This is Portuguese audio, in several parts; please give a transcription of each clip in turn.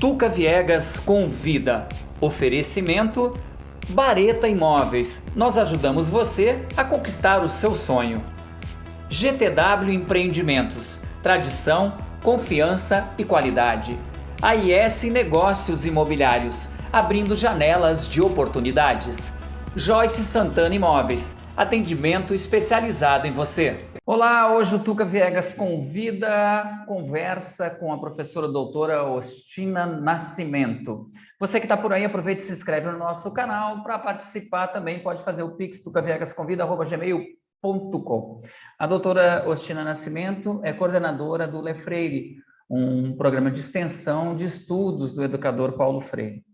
Tuca Viegas convida. Oferecimento Bareta Imóveis. Nós ajudamos você a conquistar o seu sonho. GTW Empreendimentos. Tradição, confiança e qualidade. AIS Negócios Imobiliários. Abrindo janelas de oportunidades. Joyce Santana Imóveis. Atendimento especializado em você. Olá, hoje o Tuca Viegas conversa com a professora doutora Ostina Nascimento. Você que está por aí, aproveite e se inscreve no nosso canal. Para participar também pode fazer o pix tucaviegasconvida@gmail.com. A doutora Ostina Nascimento é coordenadora do Le Freire, um programa de extensão de estudos do educador Paulo Freire.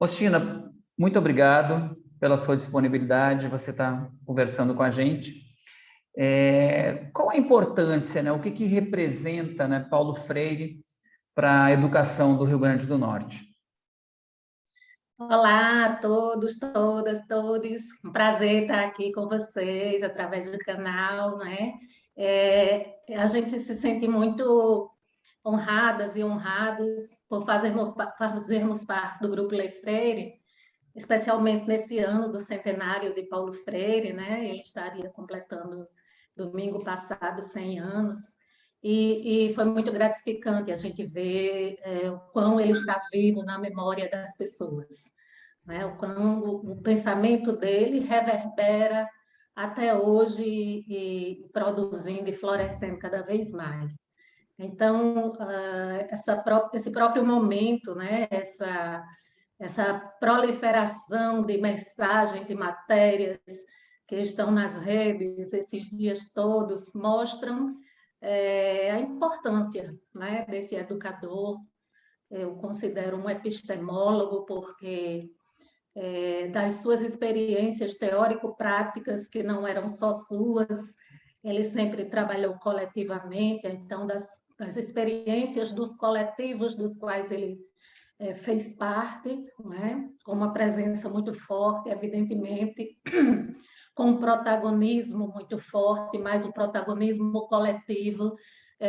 Ostina, muito obrigado pela sua disponibilidade, você está conversando com a gente. Qual a importância, né? O que representa, né, Paulo Freire para a educação do Rio Grande do Norte? Olá a todos, todas, todos. Um prazer estar aqui com vocês através do canal, né? A gente se sente muito honradas e honrados por fazermos parte do Grupo Le Freire, especialmente nesse ano do centenário de Paulo Freire, né? Ele estaria completando domingo passado 100 anos. E foi muito gratificante a gente ver o quão ele está vivo na memória das pessoas, né? O quão o pensamento dele reverbera até hoje e produzindo e florescendo cada vez mais. Então, esse próprio momento, né? Essa proliferação de mensagens e matérias que estão nas redes esses dias todos mostram a importância, né, desse educador. Eu considero um epistemólogo porque das suas experiências teórico-práticas, que não eram só suas, ele sempre trabalhou coletivamente, então das experiências dos coletivos dos quais ele fez parte, né, com uma presença muito forte, evidentemente, com um protagonismo muito forte, mas o protagonismo coletivo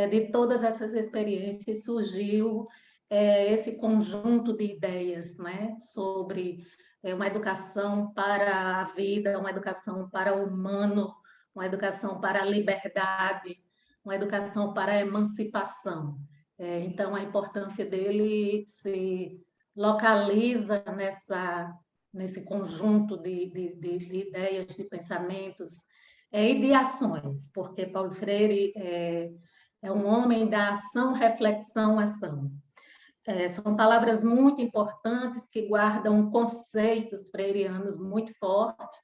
de todas essas experiências surgiu esse conjunto de ideias, né, sobre uma educação para a vida, uma educação para o humano, uma educação para a liberdade, uma educação para a emancipação. Então, a importância dele se localiza nesse conjunto de ideias, de pensamentos e de ações, porque Paulo Freire é um homem da ação, reflexão, ação. São palavras muito importantes que guardam conceitos freirianos muito fortes,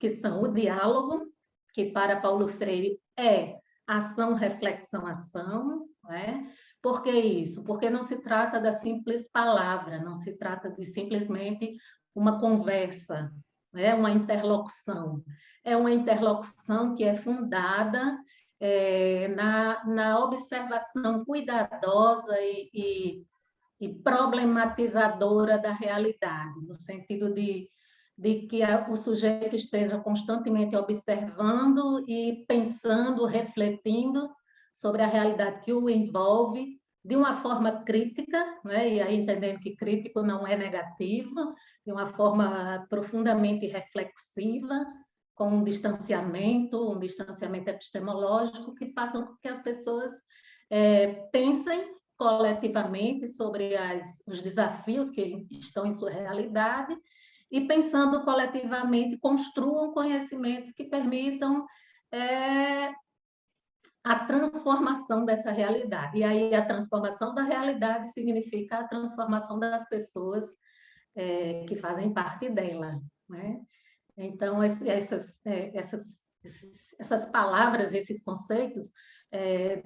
que são o diálogo, que para Paulo Freire é ação, reflexão, ação, né? Por que isso? Porque não se trata da simples palavra, não se trata de simplesmente uma conversa, né? Uma interlocução. É uma interlocução que é fundada na observação cuidadosa e problematizadora da realidade, no sentido de que o sujeito esteja constantemente observando e pensando, refletindo sobre a realidade que o envolve de uma forma crítica, né? E aí entendendo que crítico não é negativo, de uma forma profundamente reflexiva, com um distanciamento epistemológico que façam com que as pessoas pensem coletivamente sobre os desafios que estão em sua realidade e, pensando coletivamente, construam conhecimentos que permitam a transformação dessa realidade. E aí a transformação da realidade significa a transformação das pessoas que fazem parte dela, né? Então, essas palavras, esses conceitos,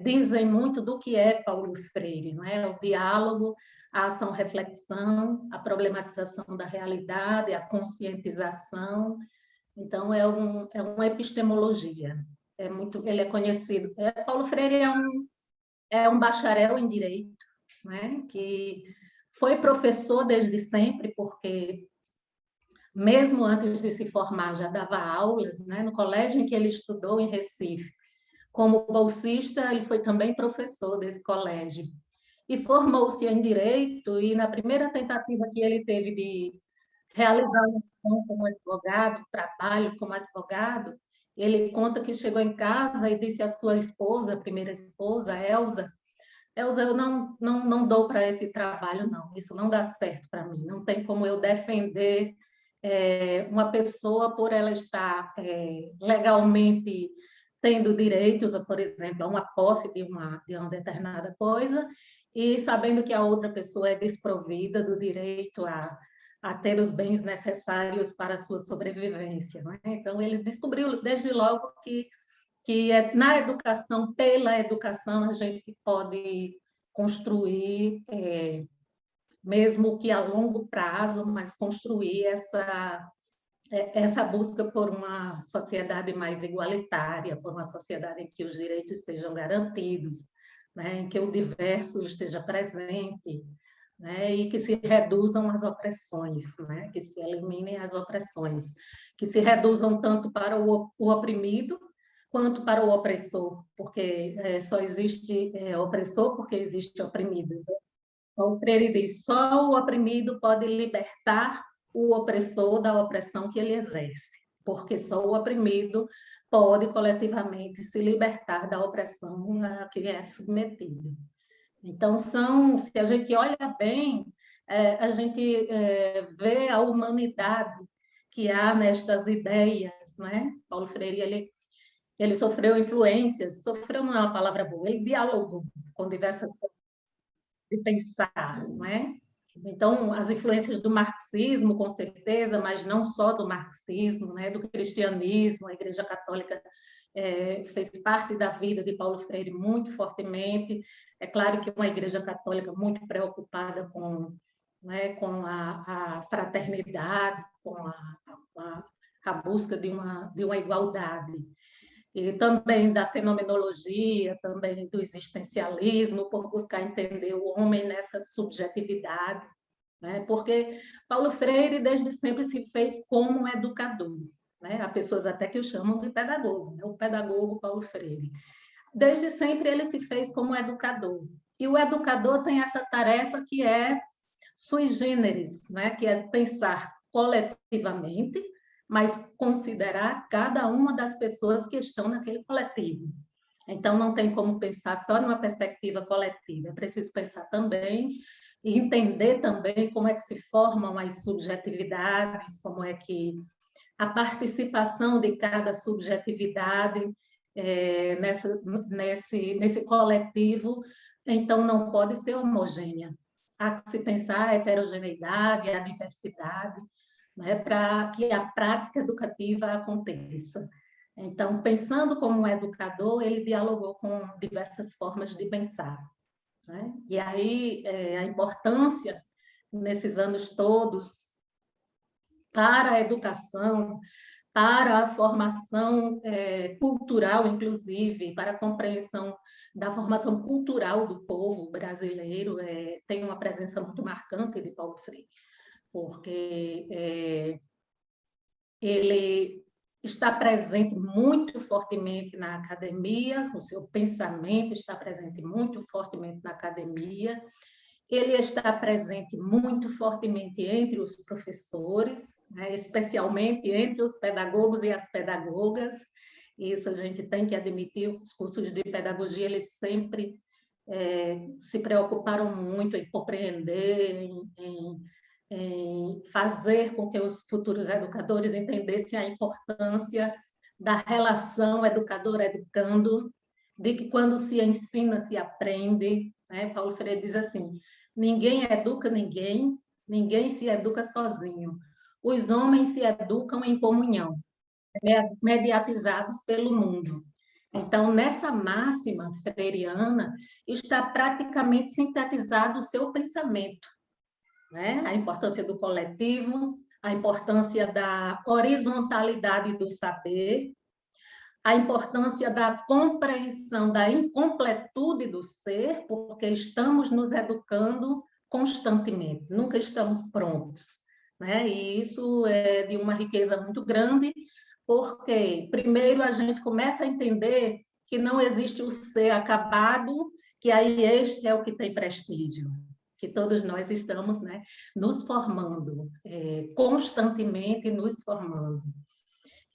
dizem muito do que é Paulo Freire, não é? O diálogo, a ação-reflexão, a problematização da realidade, a conscientização. Então, é uma epistemologia. Ele é conhecido. Paulo Freire é um bacharel em Direito, né? Que foi professor desde sempre, porque mesmo antes de se formar, já dava aulas, né? No colégio em que ele estudou, em Recife. Como bolsista, ele foi também professor desse colégio. e formou-se em Direito, e na primeira tentativa que ele teve de realizar uma ação como advogado, trabalho como advogado, ele conta que chegou em casa e disse à sua esposa, a primeira esposa, Elza, Elza, eu não dou para esse trabalho, não. Isso não dá certo para mim. Não tem como eu defender uma pessoa por ela estar legalmente tendo direitos, por exemplo, a uma posse de uma determinada coisa, e sabendo que a outra pessoa é desprovida do direito a ter os bens necessários para a sua sobrevivência. Não é? Então, ele descobriu desde logo que na educação, pela educação, a gente pode construir, mesmo que a longo prazo, mas construir essa busca por uma sociedade mais igualitária, por uma sociedade em que os direitos sejam garantidos, né, em que o diverso esteja presente, né, e que se reduzam as opressões, né, que se eliminem as opressões, que se reduzam tanto para o oprimido quanto para o opressor, porque só existe opressor porque existe oprimido. O Freire diz: só o oprimido pode libertar o opressor da opressão que ele exerce, porque só o oprimido pode coletivamente se libertar da opressão a que é submetido. Então, se a gente olha bem, a gente vê a humanidade que há nestas ideias, né? Paulo Freire, ele sofreu influências, sofreu não é uma palavra boa, ele dialogou com diversas formas de pensar, não é? Então, as influências do marxismo, com certeza, mas não só do marxismo, né? Do cristianismo, a Igreja Católica fez parte da vida de Paulo Freire muito fortemente. É claro que uma Igreja Católica muito preocupada com a fraternidade, a busca de uma igualdade. E também da fenomenologia, também do existencialismo, por buscar entender o homem nessa subjetividade, né? Porque Paulo Freire, desde sempre, se fez como um educador, né? Há pessoas até que o chamam de pedagogo, né? O pedagogo Paulo Freire. Desde sempre ele se fez como educador. E o educador tem essa tarefa que é sui generis, né? Que é pensar coletivamente, mas considerar cada uma das pessoas que estão naquele coletivo. Então, não tem como pensar só numa perspectiva coletiva, é preciso pensar também e entender também como é que se formam as subjetividades, como é que a participação de cada subjetividade nesse coletivo, então, não pode ser homogênea. Há que se pensar a heterogeneidade, a diversidade, né, para que a prática educativa aconteça. Então, pensando como um educador, ele dialogou com diversas formas de pensar, né? E aí a importância, nesses anos todos, para a educação, para a formação cultural, inclusive, para a compreensão da formação cultural do povo brasileiro, tem uma presença muito marcante de Paulo Freire, porque ele está presente muito fortemente na academia, o seu pensamento está presente muito fortemente na academia, ele está presente muito fortemente entre os professores, né, especialmente entre os pedagogos e as pedagogas. Isso a gente tem que admitir, os cursos de pedagogia, eles sempre se preocuparam muito em compreender, em fazer com que os futuros educadores entendessem a importância da relação educador-educando, de que quando se ensina, se aprende, né? Paulo Freire diz assim: ninguém educa ninguém, ninguém se educa sozinho. Os homens se educam em comunhão, mediatizados pelo mundo. Então, nessa máxima freiriana, está praticamente sintetizado o seu pensamento, né? A importância do coletivo, a importância da horizontalidade do saber, a importância da compreensão da incompletude do ser, porque estamos nos educando constantemente, nunca estamos prontos, né? E isso é de uma riqueza muito grande, porque, primeiro, a gente começa a entender que não existe o ser acabado que aí este é o que tem prestígio, que todos nós estamos, né, nos formando, constantemente nos formando.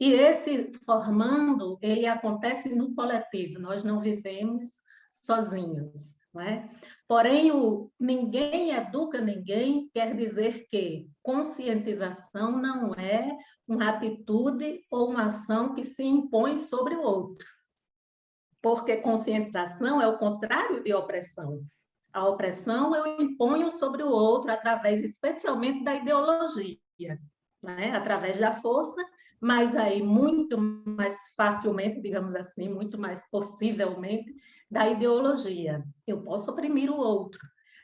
E esse formando, ele acontece no coletivo, nós não vivemos sozinhos, não é? Porém, ninguém educa ninguém quer dizer que conscientização não é uma atitude ou uma ação que se impõe sobre o outro, porque conscientização é o contrário de opressão. A opressão eu imponho sobre o outro através, especialmente, da ideologia, né? Através da força, mas aí muito mais facilmente, digamos assim, muito mais possivelmente, da ideologia. Eu posso oprimir o outro.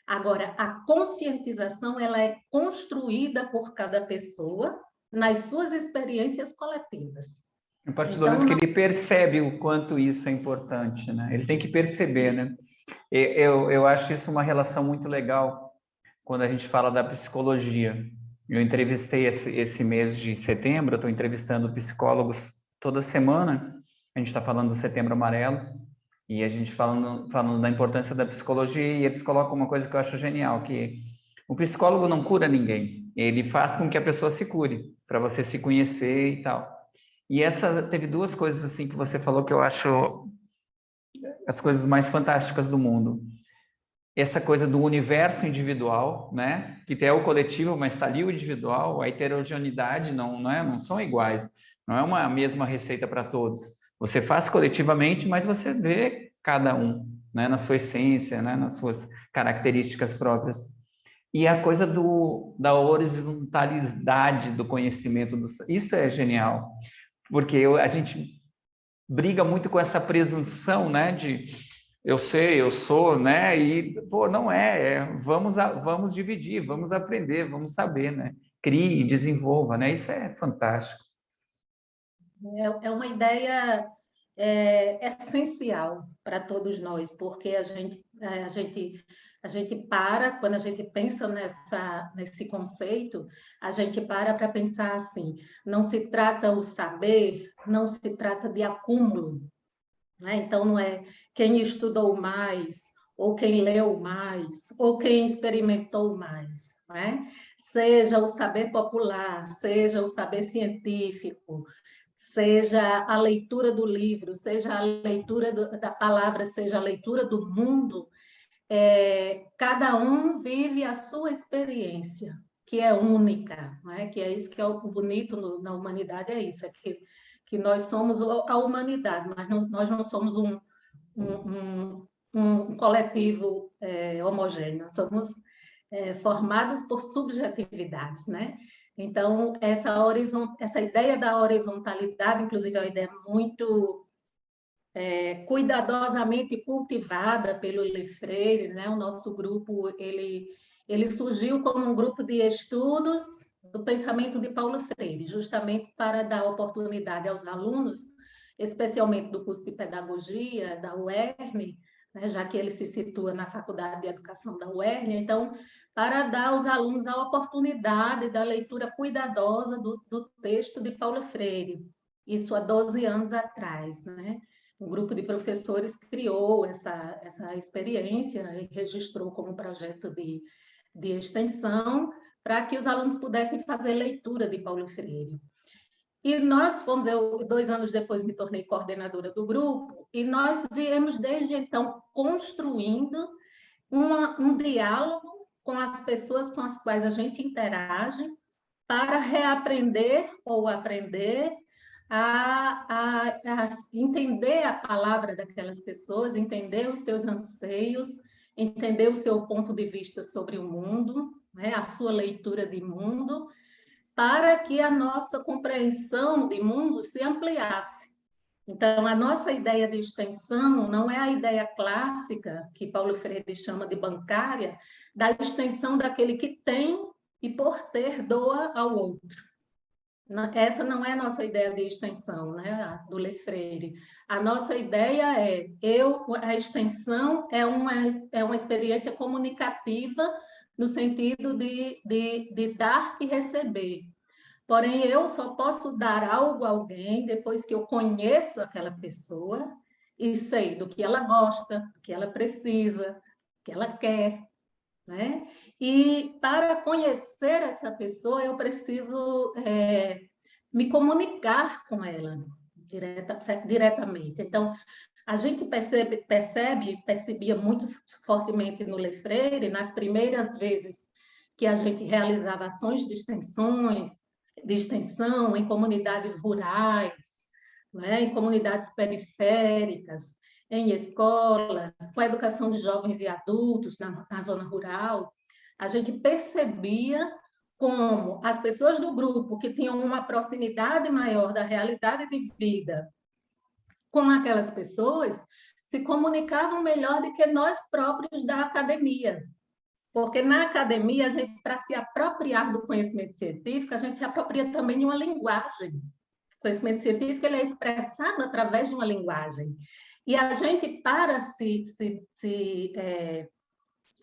Agora, a conscientização ela é construída por cada pessoa nas suas experiências coletivas. A partir do momento que ele percebe o quanto isso é importante, né? Ele tem que perceber, né? Eu acho isso uma relação muito legal quando a gente fala da psicologia. Eu entrevistei esse mês de setembro, eu estou entrevistando psicólogos toda semana, a gente está falando do Setembro Amarelo, e a gente falando da importância da psicologia, e eles colocam uma coisa que eu acho genial, que o psicólogo não cura ninguém, ele faz com que a pessoa se cure, para você se conhecer e tal. E teve duas coisas assim que você falou que eu acho as coisas mais fantásticas do mundo. Essa coisa do universo individual, né? Que é o coletivo, mas está ali o individual, a heterogeneidade não são iguais, não é uma mesma receita para todos. Você faz coletivamente, mas você vê cada um, né? Na sua essência, né? Nas suas características próprias. E a coisa da horizontalidade do conhecimento, isso é genial, porque a gente briga muito com essa presunção, né? De eu sei, eu sou, né? E, pô, não vamos dividir, vamos aprender, vamos saber, né? Crie, desenvolva, né? Isso é fantástico. É uma ideia essencial para todos nós, porque a gente para, quando a gente pensa nesse conceito, a gente para pensar assim, não se trata o saber, não se trata de acúmulo, né? Então, não é quem estudou mais, ou quem leu mais, ou quem experimentou mais, né? Seja o saber popular, seja o saber científico, seja a leitura do livro, seja a leitura da palavra, seja a leitura do mundo, cada um vive a sua experiência, que é única, não é? Que é isso que é o bonito na humanidade, é isso, que nós somos a humanidade, mas nós não somos um coletivo homogêneo, somos formados por subjetividades, né? Então, essa ideia da horizontalidade, inclusive, é uma ideia muito cuidadosamente cultivada pelo Lefreire, né? O nosso grupo, ele surgiu como um grupo de estudos do pensamento de Paulo Freire, justamente para dar oportunidade aos alunos, especialmente do curso de Pedagogia da UERN, né? Já que ele se situa na Faculdade de Educação da UERN, então, para dar aos alunos a oportunidade da leitura cuidadosa do texto de Paulo Freire, isso há 12 anos atrás, né? Um grupo de professores criou essa experiência e registrou como projeto de extensão para que os alunos pudessem fazer leitura de Paulo Freire. E nós eu 2 anos depois me tornei coordenadora do grupo, e nós viemos desde então construindo um diálogo com as pessoas com as quais a gente interage para reaprender ou aprender a entender a palavra daquelas pessoas, entender os seus anseios, entender o seu ponto de vista sobre o mundo, né, a sua leitura de mundo, para que a nossa compreensão de mundo se ampliasse. Então, a nossa ideia de extensão não é a ideia clássica, que Paulo Freire chama de bancária, da extensão daquele que tem e, por ter, doa ao outro. Essa não é a nossa ideia de extensão, né, do Lefreire. A nossa ideia a extensão é uma experiência comunicativa no sentido de dar e receber. Porém, eu só posso dar algo a alguém depois que eu conheço aquela pessoa e sei do que ela gosta, do que ela precisa, do que ela quer, né? E para conhecer essa pessoa, eu preciso me comunicar com ela diretamente. Então, a gente percebia muito fortemente no Lefreire, nas primeiras vezes que a gente realizava ações de extensão em comunidades rurais, né, em comunidades periféricas, em escolas, com a educação de jovens e adultos na zona rural, a gente percebia como as pessoas do grupo que tinham uma proximidade maior da realidade de vida com aquelas pessoas se comunicavam melhor do que nós próprios da academia. Porque na academia, a gente, para se apropriar do conhecimento científico, a gente se apropria também de uma linguagem. O conhecimento científico ele é expressado através de uma linguagem. E a gente, para se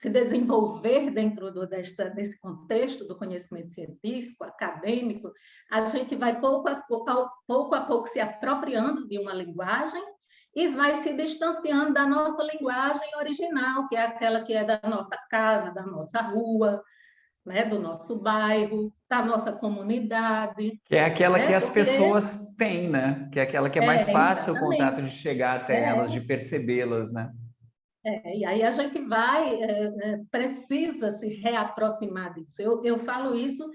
desenvolver dentro desse contexto do conhecimento científico, acadêmico, a gente vai pouco a pouco se apropriando de uma linguagem e vai se distanciando da nossa linguagem original, que é aquela que é da nossa casa, da nossa rua, né, do nosso bairro, da nossa comunidade. Que é aquela Né? que as Porque pessoas têm, né? Que é aquela que é mais fácil o contato exatamente. de chegar até elas, de percebê-las, né? E aí a gente precisa se reaproximar disso. Eu falo isso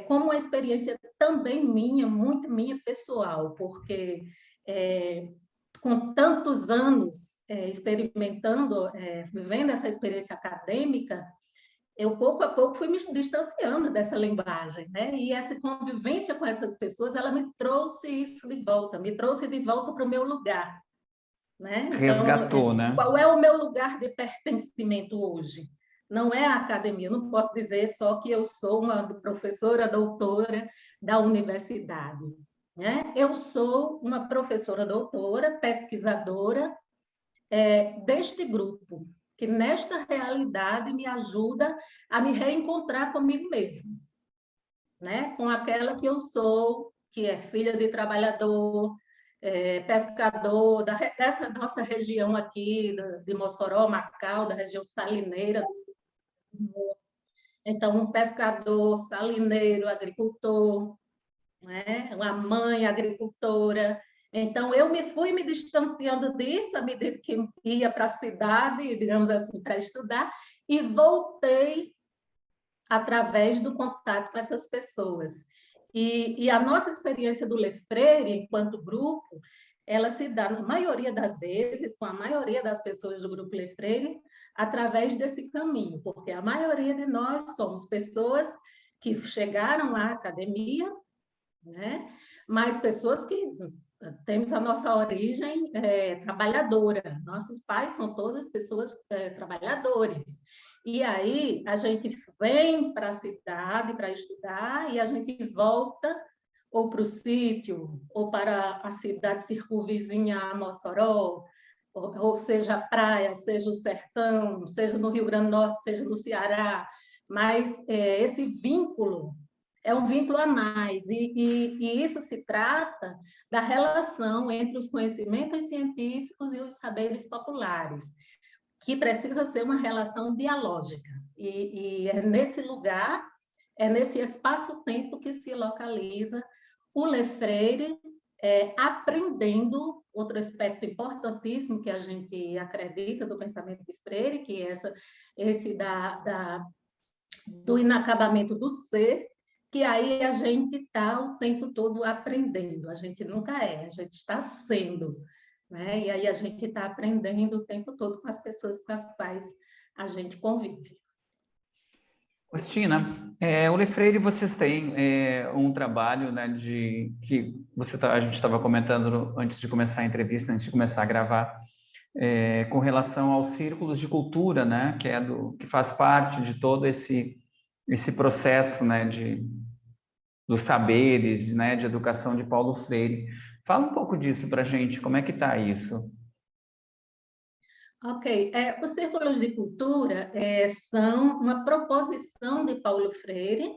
como uma experiência também minha, muito minha pessoal, porque com tantos anos experimentando, vivendo essa experiência acadêmica, eu pouco a pouco fui me distanciando dessa linguagem, né? E essa convivência com essas pessoas, ela me trouxe isso de volta, me trouxe de volta para o meu lugar, né? Então, Resgatou, né? qual é o meu lugar de pertencimento hoje? Não é a academia, eu não posso dizer só que eu sou uma professora doutora da universidade, né? Eu sou uma professora doutora, pesquisadora deste grupo, que nesta realidade me ajuda a me reencontrar comigo mesma, né? Com aquela que eu sou, que é filha de trabalhador, pescador, dessa nossa região aqui, de Mossoró, Macau, da região salineira. Então, um pescador, salineiro, agricultor, né? Uma mãe agricultora. Então, eu fui me distanciando disso à medida que ia para a cidade, digamos assim, para estudar, e voltei através do contato com essas pessoas. E a nossa experiência do Lefreire, enquanto grupo, ela se dá, na maioria das vezes, com a maioria das pessoas do grupo Lefreire, através desse caminho, porque a maioria de nós somos pessoas que chegaram à academia, né? Mas pessoas que temos a nossa origem trabalhadora. Nossos pais são todas pessoas trabalhadores. E aí a gente vem para a cidade para estudar e a gente volta ou para o sítio ou para a cidade circunvizinha a Mossoró, ou seja a praia, seja o sertão, seja no Rio Grande do Norte, seja no Ceará. Mas esse vínculo é um vínculo a mais, e isso se trata da relação entre os conhecimentos científicos e os saberes populares, que precisa ser uma relação dialógica, e é nesse lugar, é nesse espaço-tempo que se localiza o Lefreire, aprendendo outro aspecto importantíssimo que a gente acredita do pensamento de Freire, que é esse do inacabamento do ser, que aí a gente está o tempo todo aprendendo, a gente nunca a gente está sendo, né? E aí a gente está aprendendo o tempo todo com as pessoas com as quais a gente convive. Cristina, o Lefreire, vocês têm um trabalho, né, que a gente estava comentando antes de começar a entrevista, antes de começar a gravar, com relação aos círculos de cultura, né, que faz parte de todo esse processo, né, dos saberes, né, de educação de Paulo Freire. Fala um pouco disso para a gente, como é que está isso? Ok, os círculos de cultura são uma proposição de Paulo Freire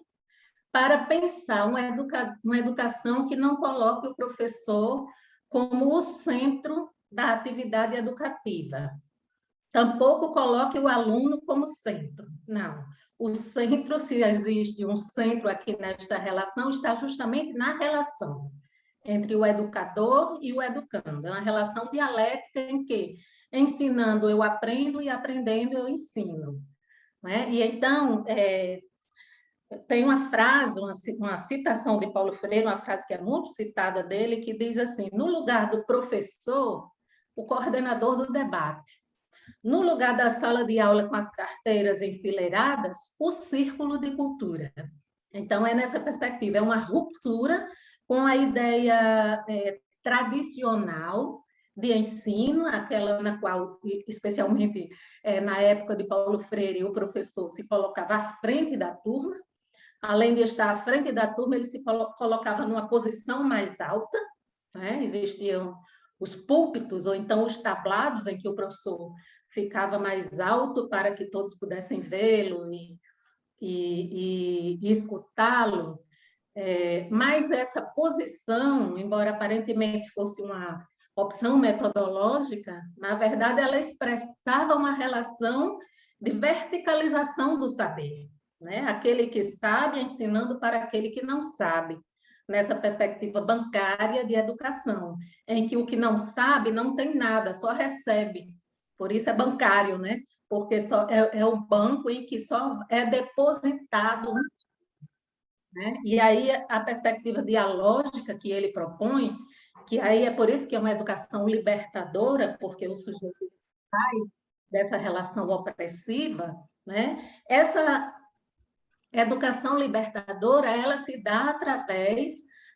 para pensar uma educação que não coloque o professor como o centro da atividade educativa. Tampouco coloque o aluno como centro. Não. O centro, se existe um centro aqui nesta relação, está justamente na relação entre o educador e o educando. É uma relação dialética em que, ensinando, eu aprendo e aprendendo, eu ensino. Né? E então, tem uma frase, uma citação de Paulo Freire, uma frase que é muito citada dele, que diz assim: no lugar do professor, o coordenador do debate. No lugar da sala de aula com as carteiras enfileiradas, o círculo de cultura. Então, é nessa perspectiva, é uma ruptura com a ideia tradicional de ensino, aquela na qual, especialmente na época de Paulo Freire, o professor se colocava à frente da turma. Além de estar à frente da turma, ele se colocava numa posição mais alta, né? Existiam os púlpitos, ou então os tablados, em que o professor ficava mais alto para que todos pudessem vê-lo e escutá-lo. Mas essa posição, embora aparentemente fosse uma opção metodológica, na verdade ela expressava uma relação de verticalização do saber, né? Aquele que sabe ensinando para aquele que não sabe, nessa perspectiva bancária de educação, em que o que não sabe não tem nada, só recebe. Por isso é bancário, né? Porque só é o banco em que só é depositado, né? E aí a perspectiva dialógica que ele propõe, que aí é por isso que é uma educação libertadora, porque o sujeito sai dessa relação opressiva, né? Essa educação libertadora, ela se dá através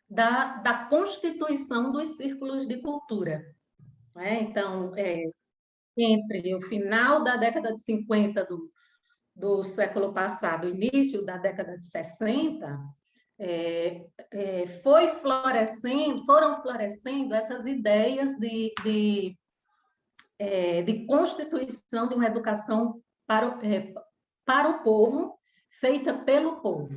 da constituição dos círculos de cultura, né? Então, entre o final da década de 50 do século passado, início da década de 60, foram florescendo essas ideias de constituição de uma educação para o povo, feita pelo povo.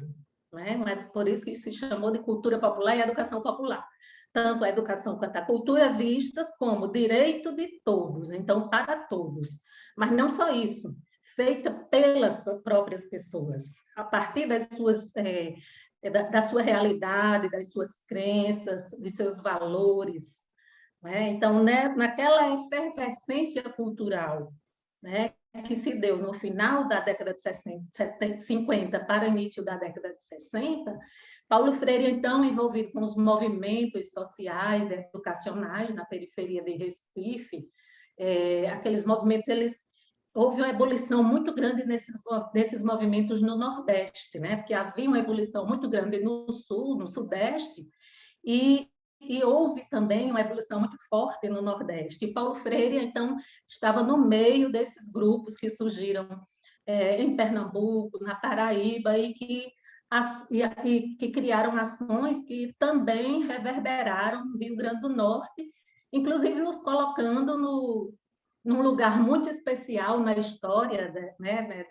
Né? Por isso que se chamou de cultura popular e educação popular. Tanto a educação quanto a cultura vistas como direito de todos, então para todos. Mas não só isso, feita pelas próprias pessoas, a partir da sua realidade, das suas crenças, dos seus valores. Né? Então, né, naquela efervescência cultural, né, que se deu no final da década de 50 para o início da década de 60, Paulo Freire, então, envolvido com os movimentos sociais, educacionais na periferia de Recife, aqueles movimentos, houve uma ebulição muito grande nesses movimentos no Nordeste, né? Porque havia uma ebulição muito grande no Sul, no Sudeste, e houve também uma evolução muito forte no Nordeste. E Paulo Freire, então, estava no meio desses grupos que surgiram em Pernambuco, na Paraíba, e que criaram ações que também reverberaram no Rio Grande do Norte, inclusive nos colocando num lugar muito especial na história, né,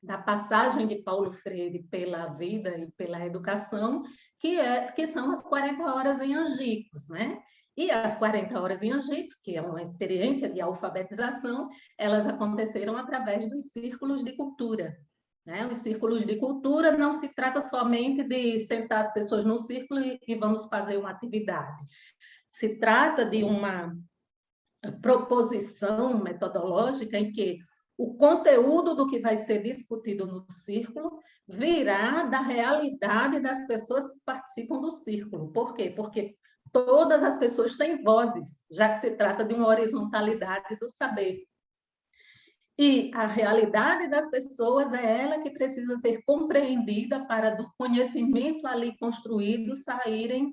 da passagem de Paulo Freire pela vida e pela educação, que são as 40 horas em Angicos, né? E as 40 horas em Angicos, que é uma experiência de alfabetização, elas aconteceram através dos círculos de cultura. Né? Os círculos de cultura não se trata somente de sentar as pessoas num círculo e vamos fazer uma atividade. Se trata de uma proposição metodológica em que o conteúdo do que vai ser discutido no círculo virá da realidade das pessoas que participam do círculo. Por quê? Porque todas as pessoas têm vozes, já que se trata de uma horizontalidade do saber. E a realidade das pessoas é ela que precisa ser compreendida para do conhecimento ali construído saírem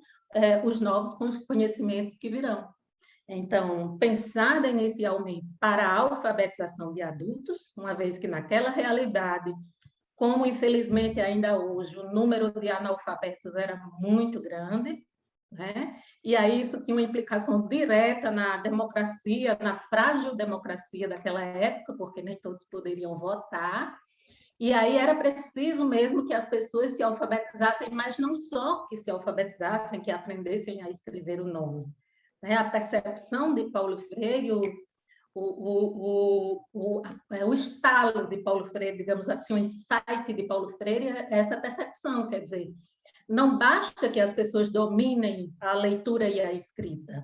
os novos conhecimentos que virão. Então, pensada inicialmente para a alfabetização de adultos, uma vez que naquela realidade, como infelizmente ainda hoje, o número de analfabetos era muito grande, né? E aí isso tinha uma implicação direta na democracia, na frágil democracia daquela época, porque nem todos poderiam votar, e aí era preciso mesmo que as pessoas se alfabetizassem, mas não só que se alfabetizassem, que aprendessem a escrever o nome, né? A percepção de Paulo Freire, o estalo de Paulo Freire, digamos assim, o insight de Paulo Freire é essa percepção, quer dizer, não basta que as pessoas dominem a leitura e a escrita,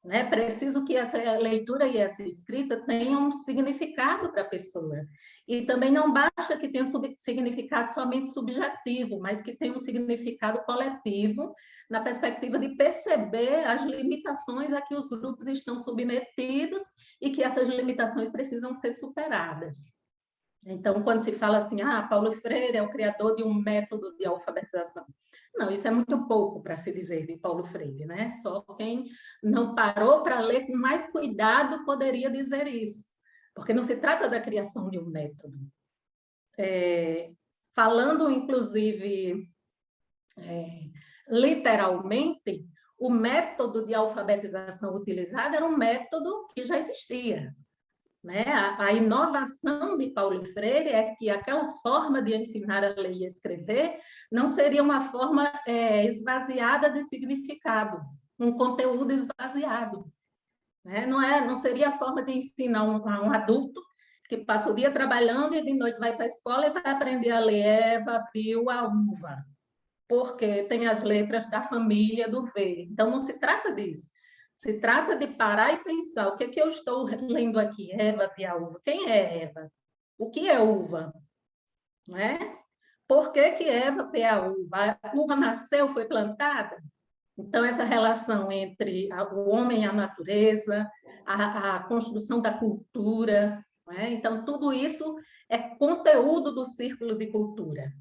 né? Preciso que essa leitura e essa escrita tenham um significado para a pessoa. E também não basta que tenha um significado somente subjetivo, mas que tenha um significado coletivo, na perspectiva de perceber as limitações a que os grupos estão submetidos e que essas limitações precisam ser superadas. Então, quando se fala assim, Paulo Freire é o criador de um método de alfabetização. Não, isso é muito pouco para se dizer de Paulo Freire, né? Só quem não parou para ler com mais cuidado poderia dizer isso, porque não se trata da criação de um método. Falando, inclusive, literalmente, o método de alfabetização utilizado era um método que já existia. Né? A inovação de Paulo Freire é que aquela forma de ensinar a ler e escrever não seria uma forma esvaziada de significado, um conteúdo esvaziado. Né? Não seria a forma de ensinar um adulto que passa o dia trabalhando e de noite vai para a escola e vai aprender a ler Eva, viu, a uva, porque tem as letras da família do V. Então, não se trata disso. Se trata de parar e pensar, o que é que eu estou lendo aqui? Eva e a uva. Quem é Eva? O que é uva? Não é? Por que que Eva vê a uva? A uva nasceu, foi plantada? Então, essa relação entre o homem e a natureza, a construção da cultura, não é? Então, tudo isso é conteúdo do círculo de cultura.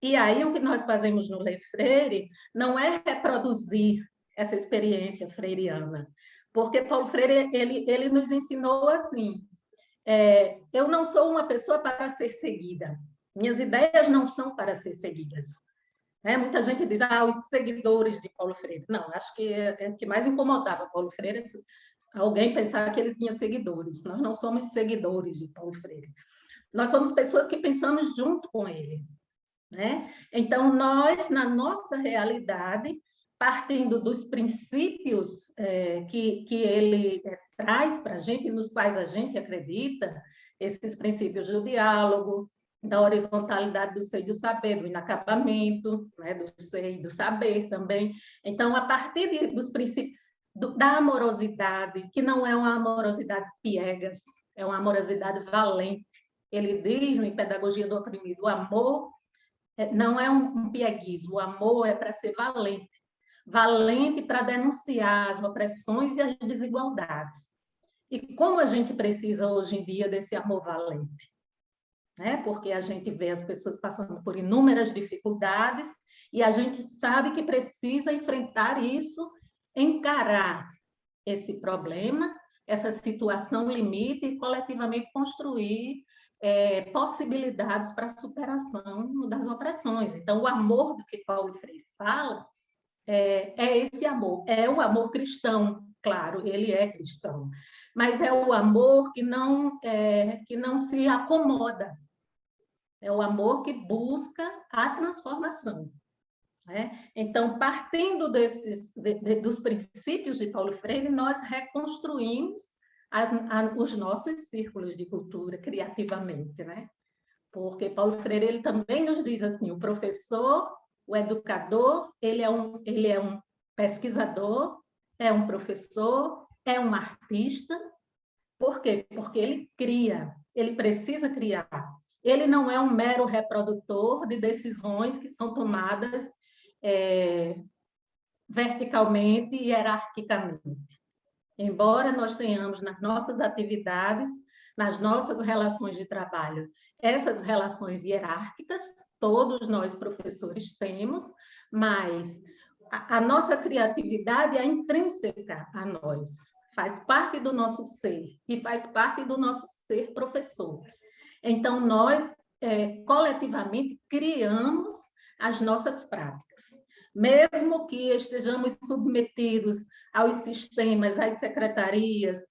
E aí, o que nós fazemos no Ler Freire não é reproduzir essa experiência freiriana, porque Paulo Freire ele nos ensinou assim: eu não sou uma pessoa para ser seguida, minhas ideias não são para ser seguidas. Né? Muita gente diz, os seguidores de Paulo Freire. Não, acho que o que mais incomodava Paulo Freire é alguém pensar que ele tinha seguidores. Nós não somos seguidores de Paulo Freire. Nós somos pessoas que pensamos junto com ele. Né? Então, nós, na nossa realidade, partindo dos princípios que ele traz para a gente, nos quais a gente acredita, esses princípios do diálogo, da horizontalidade do ser e do saber, do inacabamento, né? Do ser e do saber também. Então, a partir dos princípios da amorosidade, que não é uma amorosidade piegas, é uma amorosidade valente. Ele diz, em Pedagogia do Oprimido, o amor não é um pieguismo, o amor é para ser valente, valente para denunciar as opressões e as desigualdades. E como a gente precisa hoje em dia desse amor valente? Né? Porque a gente vê as pessoas passando por inúmeras dificuldades e a gente sabe que precisa enfrentar isso, encarar esse problema, essa situação limite e coletivamente construir possibilidades para a superação das opressões. Então, o amor do que Paulo Freire fala é esse amor, é o amor cristão, claro, ele é cristão, mas é o amor que não se acomoda, é o amor que busca a transformação. Né? Então, partindo dos princípios de Paulo Freire, nós reconstruímos os nossos círculos de cultura criativamente, né? Porque Paulo Freire ele também nos diz assim: o professor, o educador, ele é um pesquisador, é um professor, é um artista. Por quê? Porque ele cria, ele precisa criar. Ele não é um mero reprodutor de decisões que são tomadas verticalmente e hierarquicamente. Embora nós tenhamos nas nossas atividades, nas nossas relações de trabalho, essas relações hierárquicas, todos nós professores temos, mas a nossa criatividade é intrínseca a nós, faz parte do nosso ser e faz parte do nosso ser professor. Então, nós coletivamente criamos as nossas práticas. Mesmo que estejamos submetidos aos sistemas, às secretarias,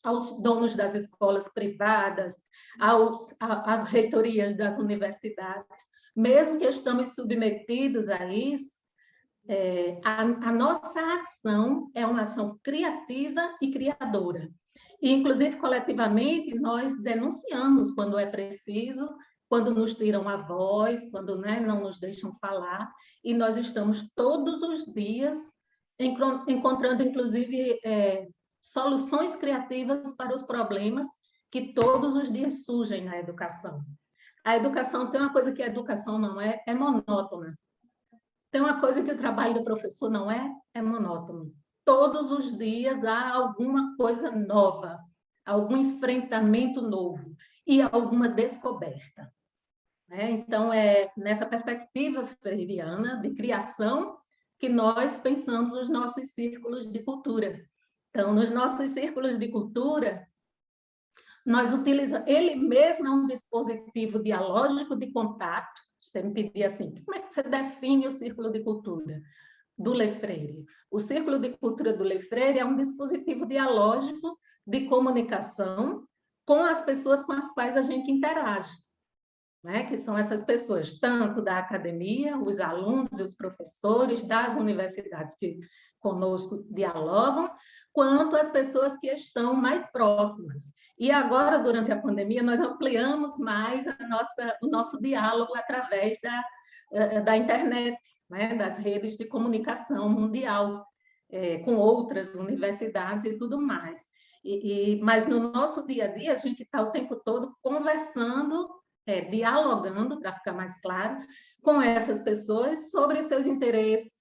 aos donos das escolas privadas, às reitorias das universidades, mesmo que estamos submetidos a isso, a nossa ação é uma ação criativa e criadora. E, inclusive, coletivamente, nós denunciamos quando é preciso, quando nos tiram a voz, quando, né, não nos deixam falar, e nós estamos todos os dias encontrando, inclusive, soluções criativas para os problemas que todos os dias surgem na educação. A educação tem uma coisa que a educação não é monótona. Tem uma coisa que o trabalho do professor não é monótono. Todos os dias há alguma coisa nova, algum enfrentamento novo e alguma descoberta. Então, é nessa perspectiva freiriana de criação que nós pensamos os nossos círculos de cultura. Então, nos nossos círculos de cultura, nós utilizamos, ele mesmo é um dispositivo dialógico de contato. Você me pedia assim, como é que você define o círculo de cultura do Le Freire? O círculo de cultura do Le Freire é um dispositivo dialógico de comunicação com as pessoas com as quais a gente interage, né? Que são essas pessoas, tanto da academia, os alunos e os professores das universidades que conosco dialogam, quanto as pessoas que estão mais próximas. E agora, durante a pandemia, nós ampliamos mais o nosso diálogo através da internet, né? Das redes de comunicação mundial, com outras universidades e tudo mais. Mas no nosso dia a dia, a gente está o tempo todo conversando, dialogando, para ficar mais claro, com essas pessoas sobre os seus interesses,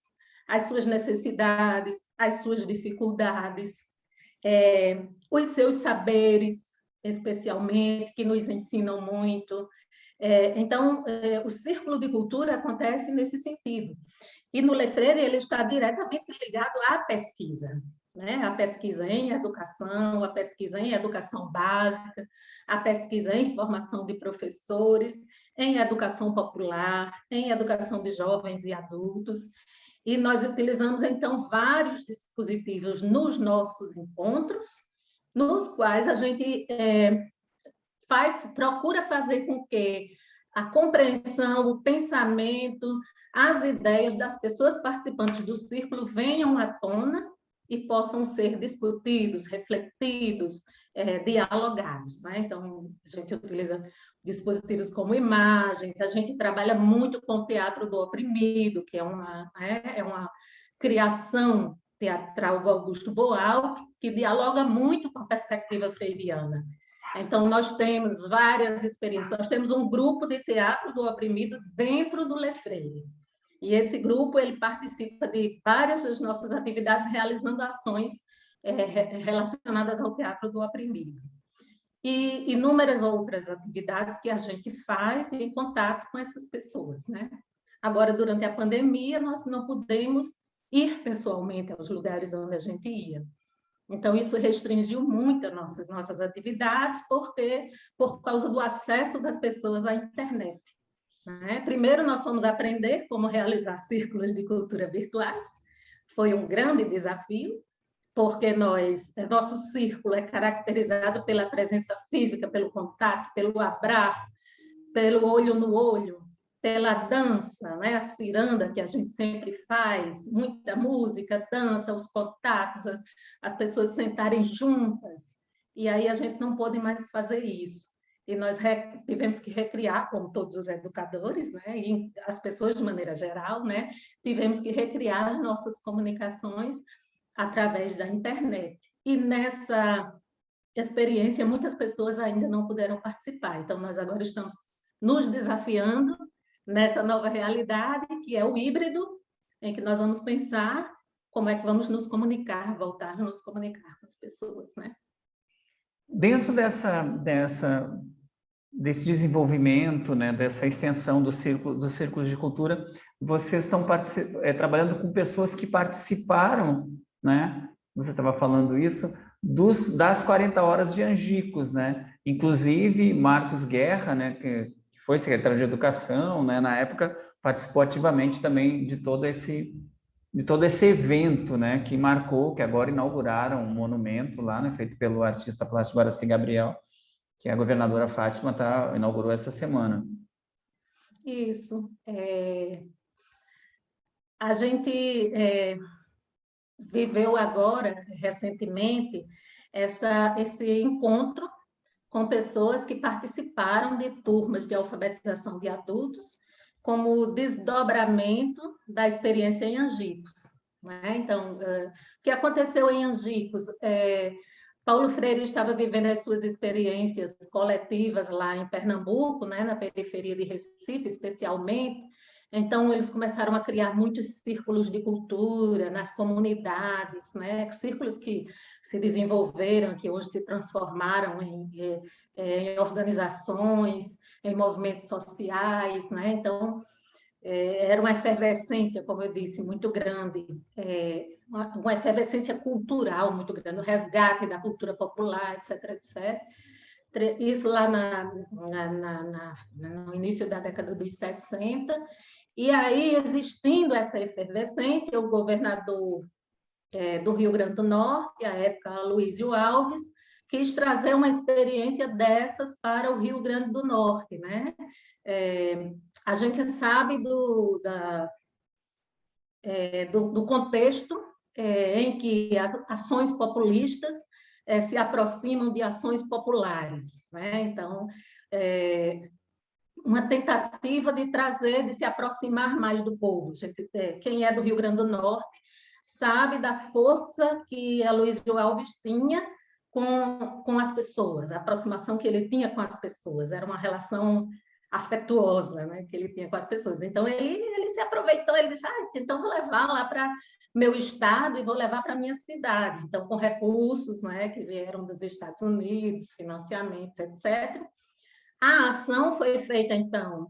as suas necessidades, as suas dificuldades, os seus saberes, especialmente, que nos ensinam muito. Então, o círculo de cultura acontece nesse sentido. E no Le Freire ele está diretamente ligado à pesquisa, né? A pesquisa em educação, a pesquisa em educação básica, a pesquisa em formação de professores, em educação popular, em educação de jovens e adultos. E nós utilizamos, então, vários dispositivos nos nossos encontros, nos quais a gente procura fazer com que a compreensão, o pensamento, as ideias das pessoas participantes do círculo venham à tona e possam ser discutidos, refletidos, dialogados, né? Então, a gente utiliza dispositivos como imagens, a gente trabalha muito com o teatro do oprimido, que é uma criação teatral do Augusto Boal, que dialoga muito com a perspectiva freiriana. Então, nós temos várias experiências. Nós temos um grupo de teatro do oprimido dentro do Le Freire. E esse grupo ele participa de várias das nossas atividades, realizando ações relacionadas ao teatro do oprimido. E inúmeras outras atividades que a gente faz em contato com essas pessoas, né? Agora, durante a pandemia, nós não pudemos ir pessoalmente aos lugares onde a gente ia. Então, isso restringiu muito as nossas atividades, por causa do acesso das pessoas à internet. Né? Primeiro, nós fomos aprender como realizar círculos de cultura virtuais. Foi um grande desafio, porque nosso círculo é caracterizado pela presença física, pelo contato, pelo abraço, pelo olho no olho, pela dança, né? A ciranda que a gente sempre faz, muita música, dança, os contatos, as pessoas sentarem juntas, e aí a gente não pôde mais fazer isso. E nós tivemos que recriar, como todos os educadores, né? E as pessoas de maneira geral, né? Tivemos que recriar as nossas comunicações através da internet. E nessa experiência, muitas pessoas ainda não puderam participar. Então, nós agora estamos nos desafiando nessa nova realidade, que é o híbrido, em que nós vamos pensar como é que vamos nos comunicar, voltar a nos comunicar com as pessoas, né? Dentro desse desenvolvimento, né, dessa extensão dos círculos de cultura, vocês estão trabalhando com pessoas que participaram, né? Você estava falando isso, das 40 horas de Angicos, né? Inclusive, Marcos Guerra, né, que foi secretário de Educação, né, na época, participou ativamente também de todo esse evento, né, que marcou, que agora inauguraram um monumento lá, né, feito pelo artista plástico Guaraci Gabriel, que a governadora Fátima inaugurou essa semana. Isso. A gente viveu agora, recentemente, esse encontro com pessoas que participaram de turmas de alfabetização de adultos, como desdobramento da experiência em Angicos. Né? Então, o que aconteceu em Angicos? Paulo Freire estava vivendo as suas experiências coletivas lá em Pernambuco, né, na periferia de Recife, especialmente. Então, eles começaram a criar muitos círculos de cultura nas comunidades, né, círculos que se desenvolveram, que hoje se transformaram em organizações, em movimentos sociais, né? Então, era uma efervescência, como eu disse, muito grande, uma efervescência cultural muito grande, o resgate da cultura popular, etc., etc. Isso lá no início da década dos 60. E aí, existindo essa efervescência, o governador do Rio Grande do Norte, à época, Aloysio Alves, quis trazer uma experiência dessas para o Rio Grande do Norte, né? A gente sabe do contexto em que as ações populistas se aproximam de ações populares, né? Então, uma tentativa de trazer, de se aproximar mais do povo. Quem é do Rio Grande do Norte sabe da força que Aloysio Alves tinha com as pessoas, a aproximação que ele tinha com as pessoas, era uma relação afetuosa, né, que ele tinha com as pessoas. Então, ele se aproveitou, ele disse, então vou levar lá para meu estado e vou levar para minha cidade. Então, com recursos, né, que vieram dos Estados Unidos, financiamentos, etc., a ação foi feita, então,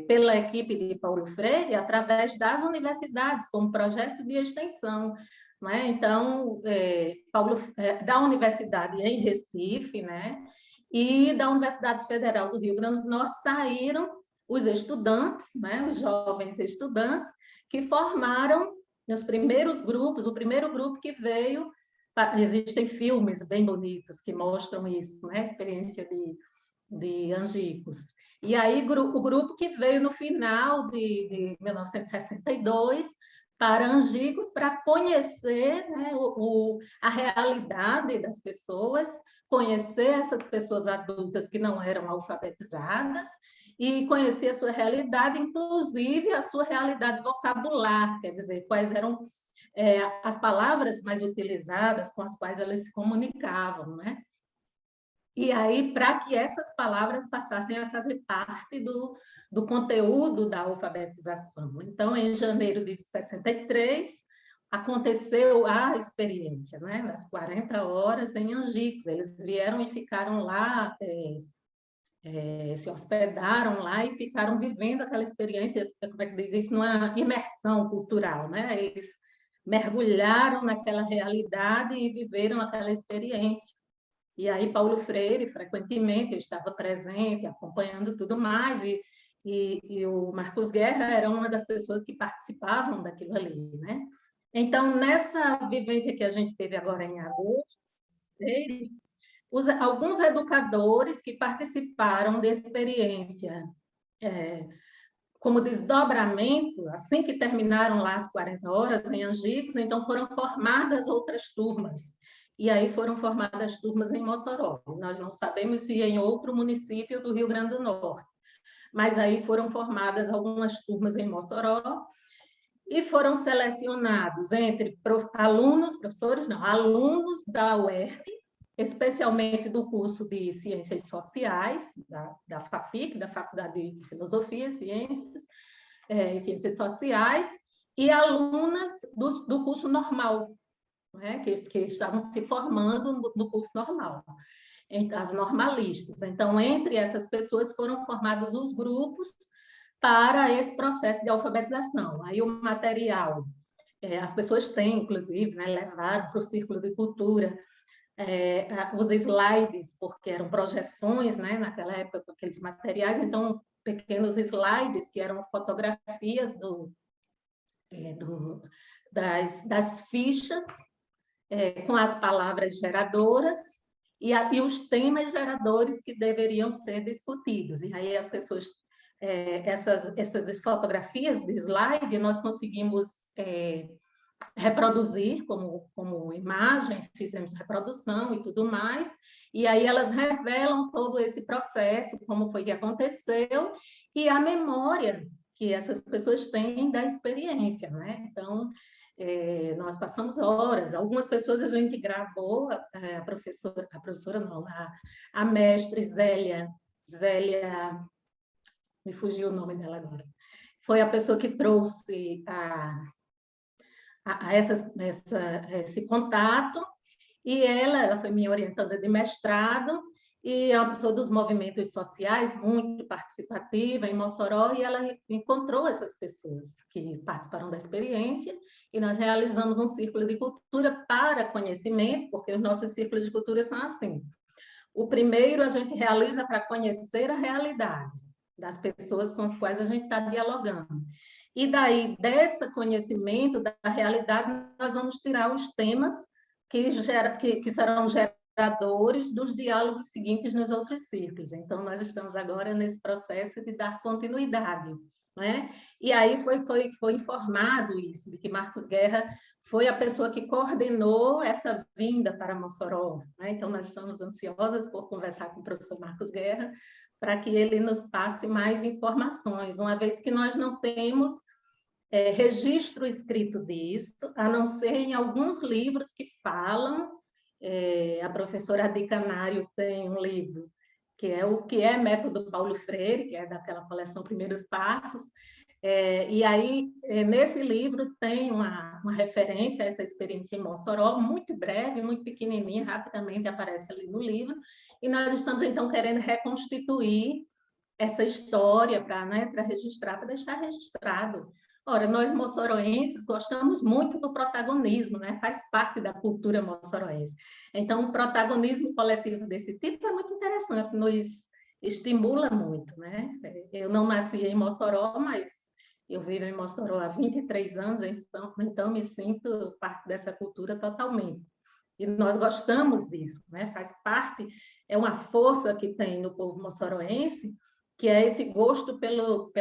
pela equipe de Paulo Freire, através das universidades, como projeto de extensão. Né? Então, da universidade em Recife, né? E da Universidade Federal do Rio Grande do Norte saíram os estudantes, né? Os jovens estudantes, que formaram os primeiros grupos, o primeiro grupo que veio, existem filmes bem bonitos que mostram isso, né? A experiência de Angicos. E aí o grupo que veio no final de 1962 para Angicos para conhecer, né, a realidade das pessoas, conhecer essas pessoas adultas que não eram alfabetizadas e conhecer a sua realidade, inclusive a sua realidade vocabular, quer dizer, quais eram as palavras mais utilizadas com as quais elas se comunicavam, né? E aí, para que essas palavras passassem a fazer parte do conteúdo da alfabetização. Então, em janeiro de 63, aconteceu a experiência, né? As 40 horas em Angicos. Eles vieram e ficaram lá, se hospedaram lá e ficaram vivendo aquela experiência, como é que diz isso, numa imersão cultural, né? Eles mergulharam naquela realidade e viveram aquela experiência. E aí Paulo Freire, frequentemente, eu estava presente, acompanhando tudo mais, e o Marcos Guerra era uma das pessoas que participavam daquilo ali, né? Então, nessa vivência que a gente teve agora em agosto, alguns educadores que participaram da experiência como desdobramento, assim que terminaram lá as 40 horas em Angicos, então foram formadas outras turmas. E aí foram formadas turmas em Mossoró. Nós não sabemos se em outro município do Rio Grande do Norte, mas aí foram formadas algumas turmas em Mossoró e foram selecionados entre professores não, alunos da UERP, especialmente do curso de Ciências Sociais, da FAPIC, da Faculdade de Filosofia, Ciências e Ciências Sociais, e alunas do curso normal, né, que estavam se formando no curso normal, as normalistas. Então, entre essas pessoas foram formados os grupos para esse processo de alfabetização. Aí o material, as pessoas têm, inclusive, né, levaram para o Círculo de Cultura, os slides, porque eram projeções, né, naquela época, com aqueles materiais, então, pequenos slides, que eram fotografias das fichas, com as palavras geradoras e os temas geradores que deveriam ser discutidos. E aí as pessoas essas fotografias de slide, nós conseguimos reproduzir como imagem, fizemos reprodução e tudo mais, e aí elas revelam todo esse processo, como foi que aconteceu, e a memória que essas pessoas têm da experiência, né? Então, nós passamos horas, algumas pessoas a gente gravou, a professora não, a mestre Zélia, me fugiu o nome dela agora, foi a pessoa que trouxe esse contato, e ela foi minha orientanda de mestrado, e é uma pessoa dos movimentos sociais, muito participativa em Mossoró, e ela encontrou essas pessoas que participaram da experiência, e nós realizamos um círculo de cultura para conhecimento, porque os nossos círculos de cultura são assim. O primeiro a gente realiza para conhecer a realidade das pessoas com as quais a gente está dialogando. E daí, desse conhecimento da realidade, nós vamos tirar os temas que serão geradores dos diálogos seguintes nos outros círculos. Então, nós estamos agora nesse processo de dar continuidade, né? E aí foi informado isso, de que Marcos Guerra foi a pessoa que coordenou essa vinda para Mossoró, né? Então, nós estamos ansiosas por conversar com o professor Marcos Guerra, para que ele nos passe mais informações, uma vez que nós não temos registro escrito disso, a não ser em alguns livros que falam. A professora Adi Canário tem um livro que é o que é Método Paulo Freire, que é daquela coleção Primeiros Passos, e aí, nesse livro, tem uma referência a essa experiência em Mossoró, muito breve, muito pequenininha, rapidamente aparece ali no livro, e nós estamos, então, querendo reconstituir essa história para, né, registrar, para deixar registrado. Ora, nós moçoroenses gostamos muito do protagonismo, né? Faz parte da cultura moçoroense. Então, o protagonismo coletivo desse tipo é muito interessante, nos estimula muito, né? Eu não nasci em Mossoró, mas eu vivo em Mossoró há 23 anos, então me sinto parte dessa cultura totalmente. E nós gostamos disso, né? Faz parte, é uma força que tem no povo moçoroense, que é esse gosto pelo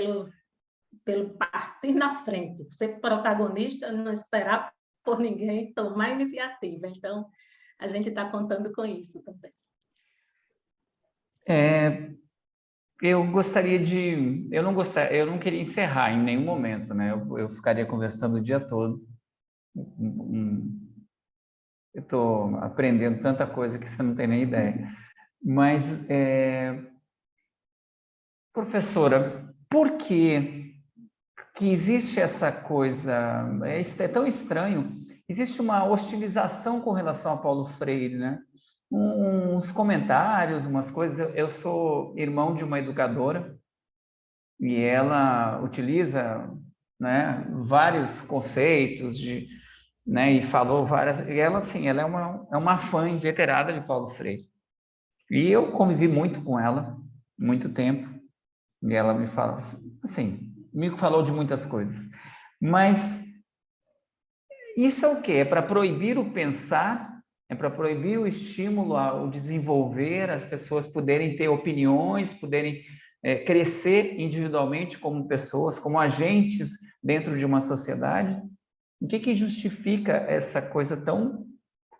partir na frente, ser protagonista, não esperar por ninguém, tomar iniciativa. Então, a gente está contando com isso também. Eu gostaria de... Eu não queria encerrar em nenhum momento, né? Eu ficaria conversando o dia todo. Eu estou aprendendo tanta coisa que você não tem nem ideia. Mas, professora, por que existe essa coisa... É tão estranho. Existe uma hostilização com relação a Paulo Freire, né? Uns comentários, umas coisas. Eu sou irmão de uma educadora e ela utiliza, né, vários conceitos né, e falou várias. E ela, assim, ela é uma fã inveterada de Paulo Freire. E eu convivi muito com ela, muito tempo. E ela me fala, assim, me falou de muitas coisas. Mas isso é o quê? É para proibir o pensar? É para proibir o estímulo ao desenvolver, as pessoas poderem ter opiniões, poderem crescer individualmente como pessoas, como agentes dentro de uma sociedade? O que justifica essa coisa tão...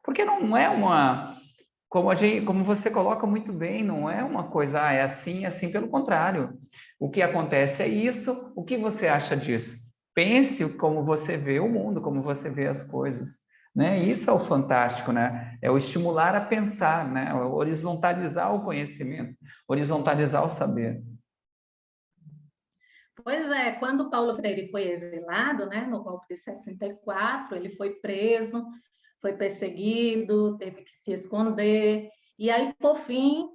Porque não é uma... Como você coloca muito bem, não é uma coisa, é assim, pelo contrário. O que acontece é isso, o que você acha disso? Pense como você vê o mundo, como você vê as coisas, né? Isso é o fantástico, né? É o estimular a pensar, né? O horizontalizar o conhecimento, horizontalizar o saber. Pois é, quando Paulo Freire foi exilado, né, no golpe de 64, ele foi preso, foi perseguido, teve que se esconder, e aí, por fim,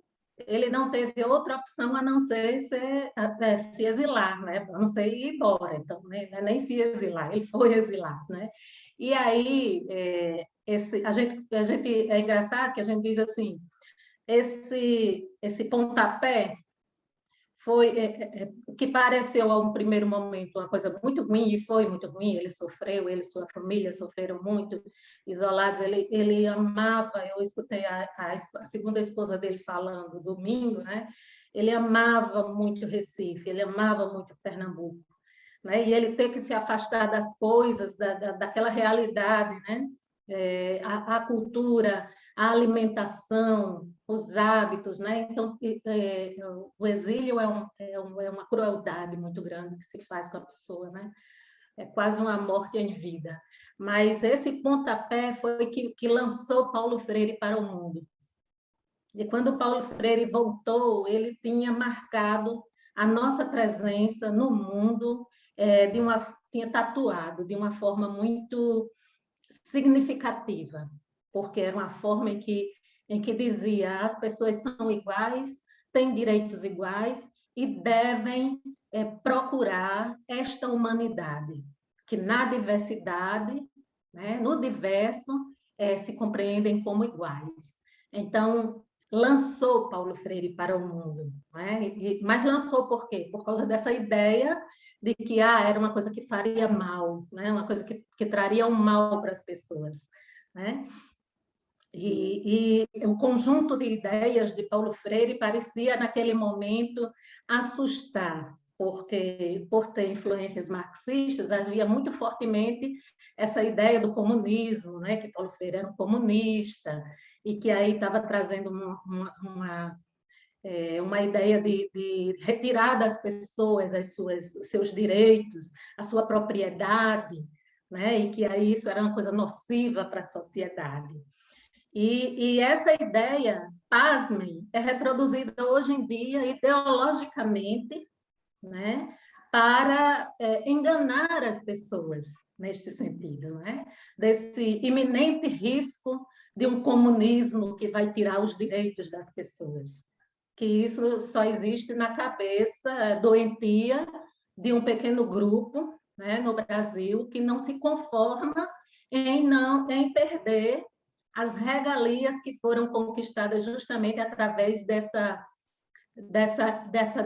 ele não teve outra opção a não ser se exilar, né? A não ser ir embora, então, né? Nem se exilar, ele foi exilado, né? E aí, a gente é engraçado que a gente diz assim, esse pontapé foi o que pareceu a um primeiro momento uma coisa muito ruim, e foi muito ruim, ele sofreu, ele e sua família sofreram muito, isolados, ele amava, eu escutei a segunda esposa dele falando domingo, né? ele amava muito Recife, ele amava muito Pernambuco, né? E ele ter que se afastar das coisas, daquela realidade, né? A cultura, a alimentação, os hábitos, né? Então, o exílio é uma crueldade muito grande que se faz com a pessoa, né? É quase uma morte em vida. Mas esse pontapé foi que lançou Paulo Freire para o mundo. E quando Paulo Freire voltou, ele tinha marcado a nossa presença no mundo, tinha tatuado de uma forma muito significativa, porque era uma forma em que dizia as pessoas são iguais, têm direitos iguais e devem procurar esta humanidade, que na diversidade, né, no diverso, se compreendem como iguais. Então, lançou Paulo Freire para o mundo, né? Mas lançou por quê? Por causa dessa ideia de que era uma coisa que faria mal, né? Uma coisa que traria um mal para as pessoas, né? E o conjunto de ideias de Paulo Freire parecia, naquele momento, assustar, porque, por ter influências marxistas, havia muito fortemente essa ideia do comunismo, né? Que Paulo Freire era um comunista, e que aí estava trazendo uma ideia de retirar das pessoas os seus direitos, a sua propriedade, né? E que aí isso era uma coisa nociva para a sociedade. E essa ideia, pasmem, é reproduzida hoje em dia ideologicamente, né? Para enganar as pessoas neste sentido, né? Desse iminente risco de um comunismo que vai tirar os direitos das pessoas, que isso só existe na cabeça doentia de um pequeno grupo, né, no Brasil, que não se conforma em perder as regalias que foram conquistadas justamente através dessa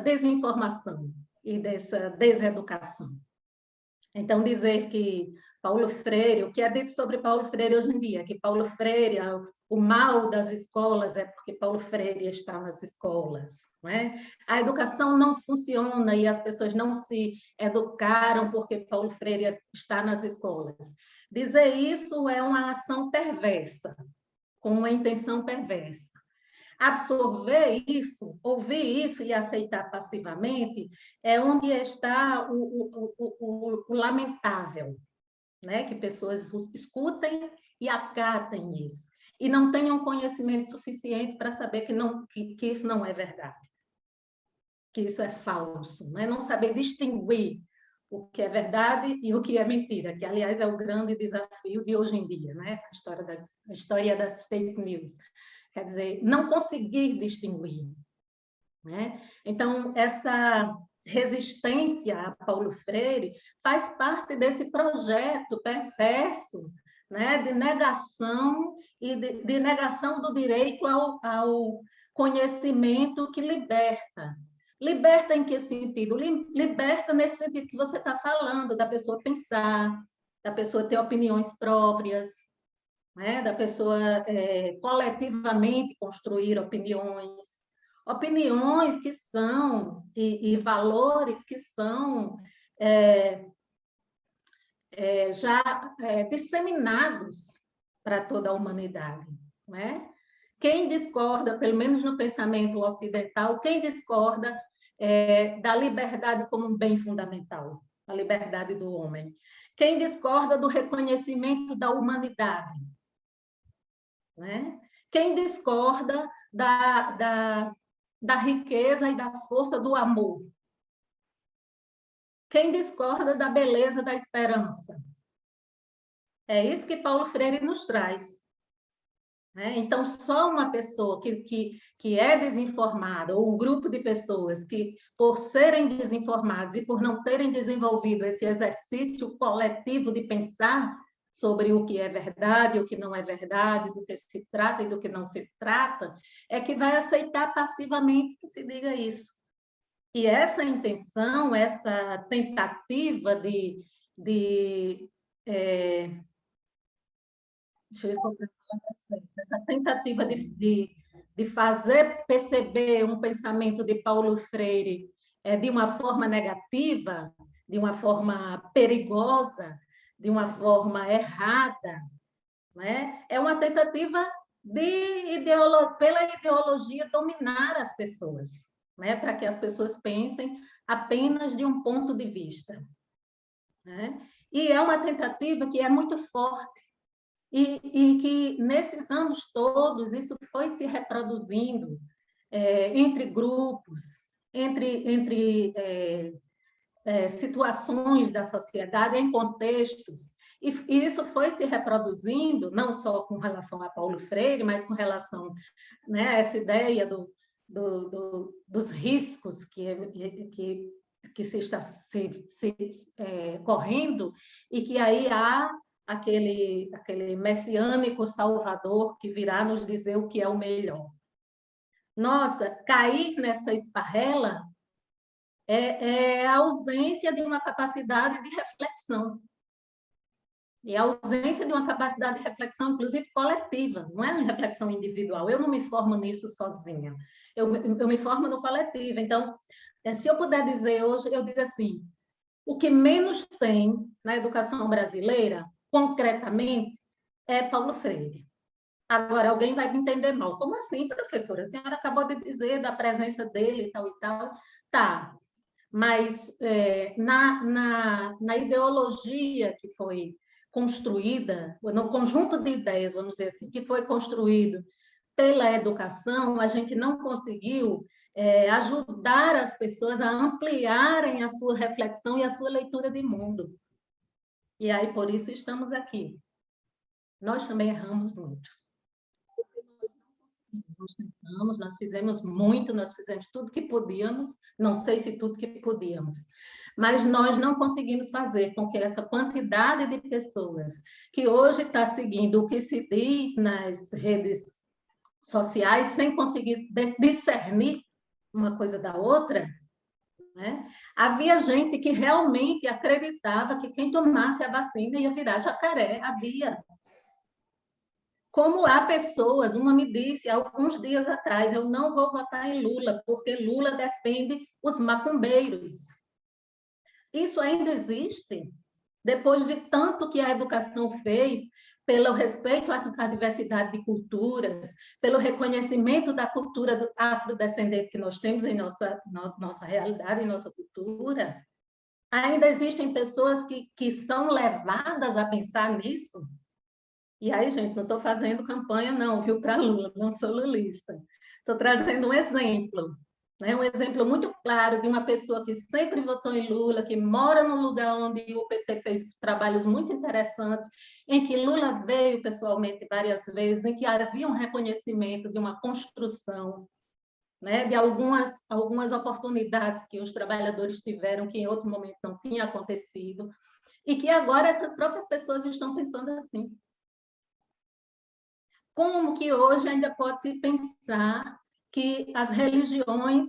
desinformação e dessa deseducação. Então, dizer que Paulo Freire, o que é dito sobre Paulo Freire hoje em dia, que Paulo Freire, o mal das escolas é porque Paulo Freire está nas escolas, não é? A educação não funciona e as pessoas não se educaram porque Paulo Freire está nas escolas. Dizer isso é uma ação perversa, com uma intenção perversa. Absorver isso, ouvir isso e aceitar passivamente é onde está o lamentável, né? Que pessoas escutem e acatem isso. E não tenham conhecimento suficiente para saber que isso não é verdade, que isso é falso, né? Não saber distinguir o que é verdade e o que é mentira, que, aliás, é o grande desafio de hoje em dia, né? A história das fake news. Quer dizer, não conseguir distinguir, né? Então, essa resistência a Paulo Freire faz parte desse projeto perverso, né, de negação e de negação do direito ao conhecimento que liberta. Liberta em que sentido? Liberta nesse sentido que você está falando, da pessoa pensar, da pessoa ter opiniões próprias, né? Da pessoa coletivamente construir opiniões que são, e valores que são já disseminados para toda a humanidade, né? Quem discorda, pelo menos no pensamento ocidental, quem discorda da liberdade como um bem fundamental, a liberdade do homem? Quem discorda do reconhecimento da humanidade, né? Quem discorda da riqueza e da força do amor? Quem discorda da beleza da esperança? É isso que Paulo Freire nos traz, né? Então, só uma pessoa que é desinformada, ou um grupo de pessoas que, por serem desinformados e por não terem desenvolvido esse exercício coletivo de pensar sobre o que é verdade, o que não é verdade, do que se trata e do que não se trata, é que vai aceitar passivamente que se diga isso. E essa intenção, essa tentativa deixa eu ver qual é a palavra certa, essa tentativa de de fazer perceber um pensamento de Paulo Freire de uma forma negativa, de uma forma perigosa, de uma forma errada, né? É uma tentativa pela ideologia dominar as pessoas, né? Para que as pessoas pensem apenas de um ponto de vista, né? E é uma tentativa que é muito forte e que nesses anos todos isso foi se reproduzindo entre grupos, entre situações da sociedade, em contextos, e isso foi se reproduzindo, não só com relação a Paulo Freire, mas com relação, né, a essa ideia dos riscos que se está correndo, e que aí há aquele messiânico salvador que virá nos dizer o que é o melhor. Nossa, cair nessa esparrela é a ausência de uma capacidade de reflexão. E a ausência de uma capacidade de reflexão, inclusive coletiva, não é uma reflexão individual. Eu não me formo nisso sozinha, eu me formo no coletivo. Então, se eu puder dizer hoje, eu digo assim, o que menos tem na educação brasileira, concretamente, é Paulo Freire. Agora, alguém vai me entender mal. Como assim, professora? A senhora acabou de dizer da presença dele e tal e tal. Tá, mas na ideologia que foi construída, no conjunto de ideias, vamos dizer assim, que foi construído pela educação, a gente não conseguiu ajudar as pessoas a ampliarem a sua reflexão e a sua leitura de mundo. E aí, por isso, estamos aqui. Nós também erramos muito. Nós tentamos, nós fizemos muito, nós fizemos tudo que podíamos, não sei se tudo que podíamos, mas nós não conseguimos fazer com que essa quantidade de pessoas que hoje está seguindo o que se diz nas redes sociais, sem conseguir discernir uma coisa da outra, né? Havia gente que realmente acreditava que quem tomasse a vacina ia virar jacaré, havia. Como há pessoas, uma me disse há alguns dias atrás, eu não vou votar em Lula, porque Lula defende os macumbeiros. Isso ainda existe? Depois de tanto que a educação fez pelo respeito à diversidade de culturas, pelo reconhecimento da cultura afrodescendente que nós temos em nossa realidade, em nossa cultura, ainda existem pessoas que são levadas a pensar nisso? E aí, gente, não estou fazendo campanha, não, viu, para Lula, não sou lulista. Estou trazendo um exemplo, né? Um exemplo muito claro de uma pessoa que sempre votou em Lula, que mora num lugar onde o PT fez trabalhos muito interessantes, em que Lula veio pessoalmente várias vezes, em que havia um reconhecimento de uma construção, né? De algumas oportunidades que os trabalhadores tiveram, que em outro momento não tinha acontecido, e que agora essas próprias pessoas estão pensando assim. Como que hoje ainda pode-se pensar que as religiões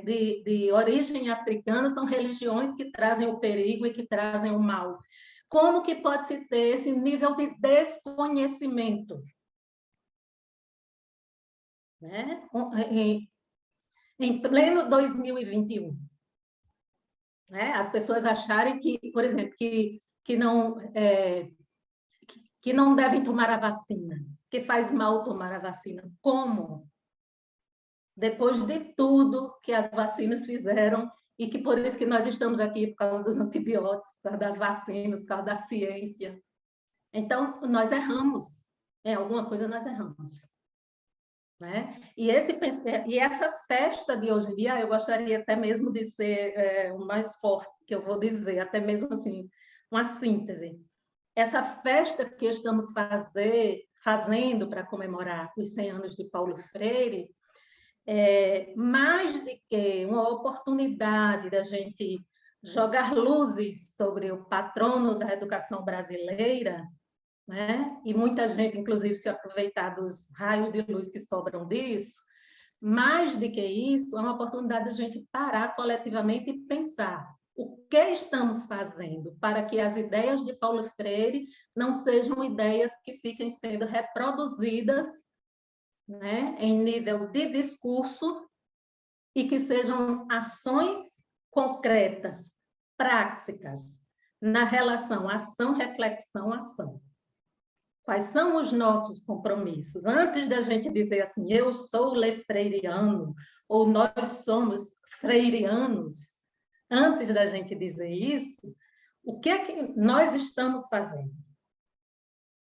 de origem africana são religiões que trazem o perigo e que trazem o mal? Como que pode-se ter esse nível de desconhecimento? Né? Em pleno 2021. Né? As pessoas acharem que, por exemplo, que não devem tomar a vacina, que faz mal tomar a vacina. Como? Depois de tudo que as vacinas fizeram, e que por isso que nós estamos aqui, por causa dos antibióticos, por causa das vacinas, por causa da ciência. Então, nós erramos. Em alguma coisa nós erramos. Né? E essa festa de hoje em dia, eu gostaria até mesmo de ser o mais forte que eu vou dizer, até mesmo assim, uma síntese. Essa festa que estamos fazendo para comemorar os 100 anos de Paulo Freire, mais de que uma oportunidade da gente jogar luzes sobre o patrono da educação brasileira, né? E muita gente, inclusive, se aproveitar dos raios de luz que sobram disso, mais do que isso, é uma oportunidade da gente parar coletivamente e pensar o que estamos fazendo para que as ideias de Paulo Freire não sejam ideias que fiquem sendo reproduzidas né, em nível de discurso, e que sejam ações concretas, práticas, na relação ação, reflexão, ação. Quais são os nossos compromissos? Antes da gente dizer assim, eu sou lefreiriano, ou nós somos freirianos, antes da gente dizer isso, o que é que nós estamos fazendo?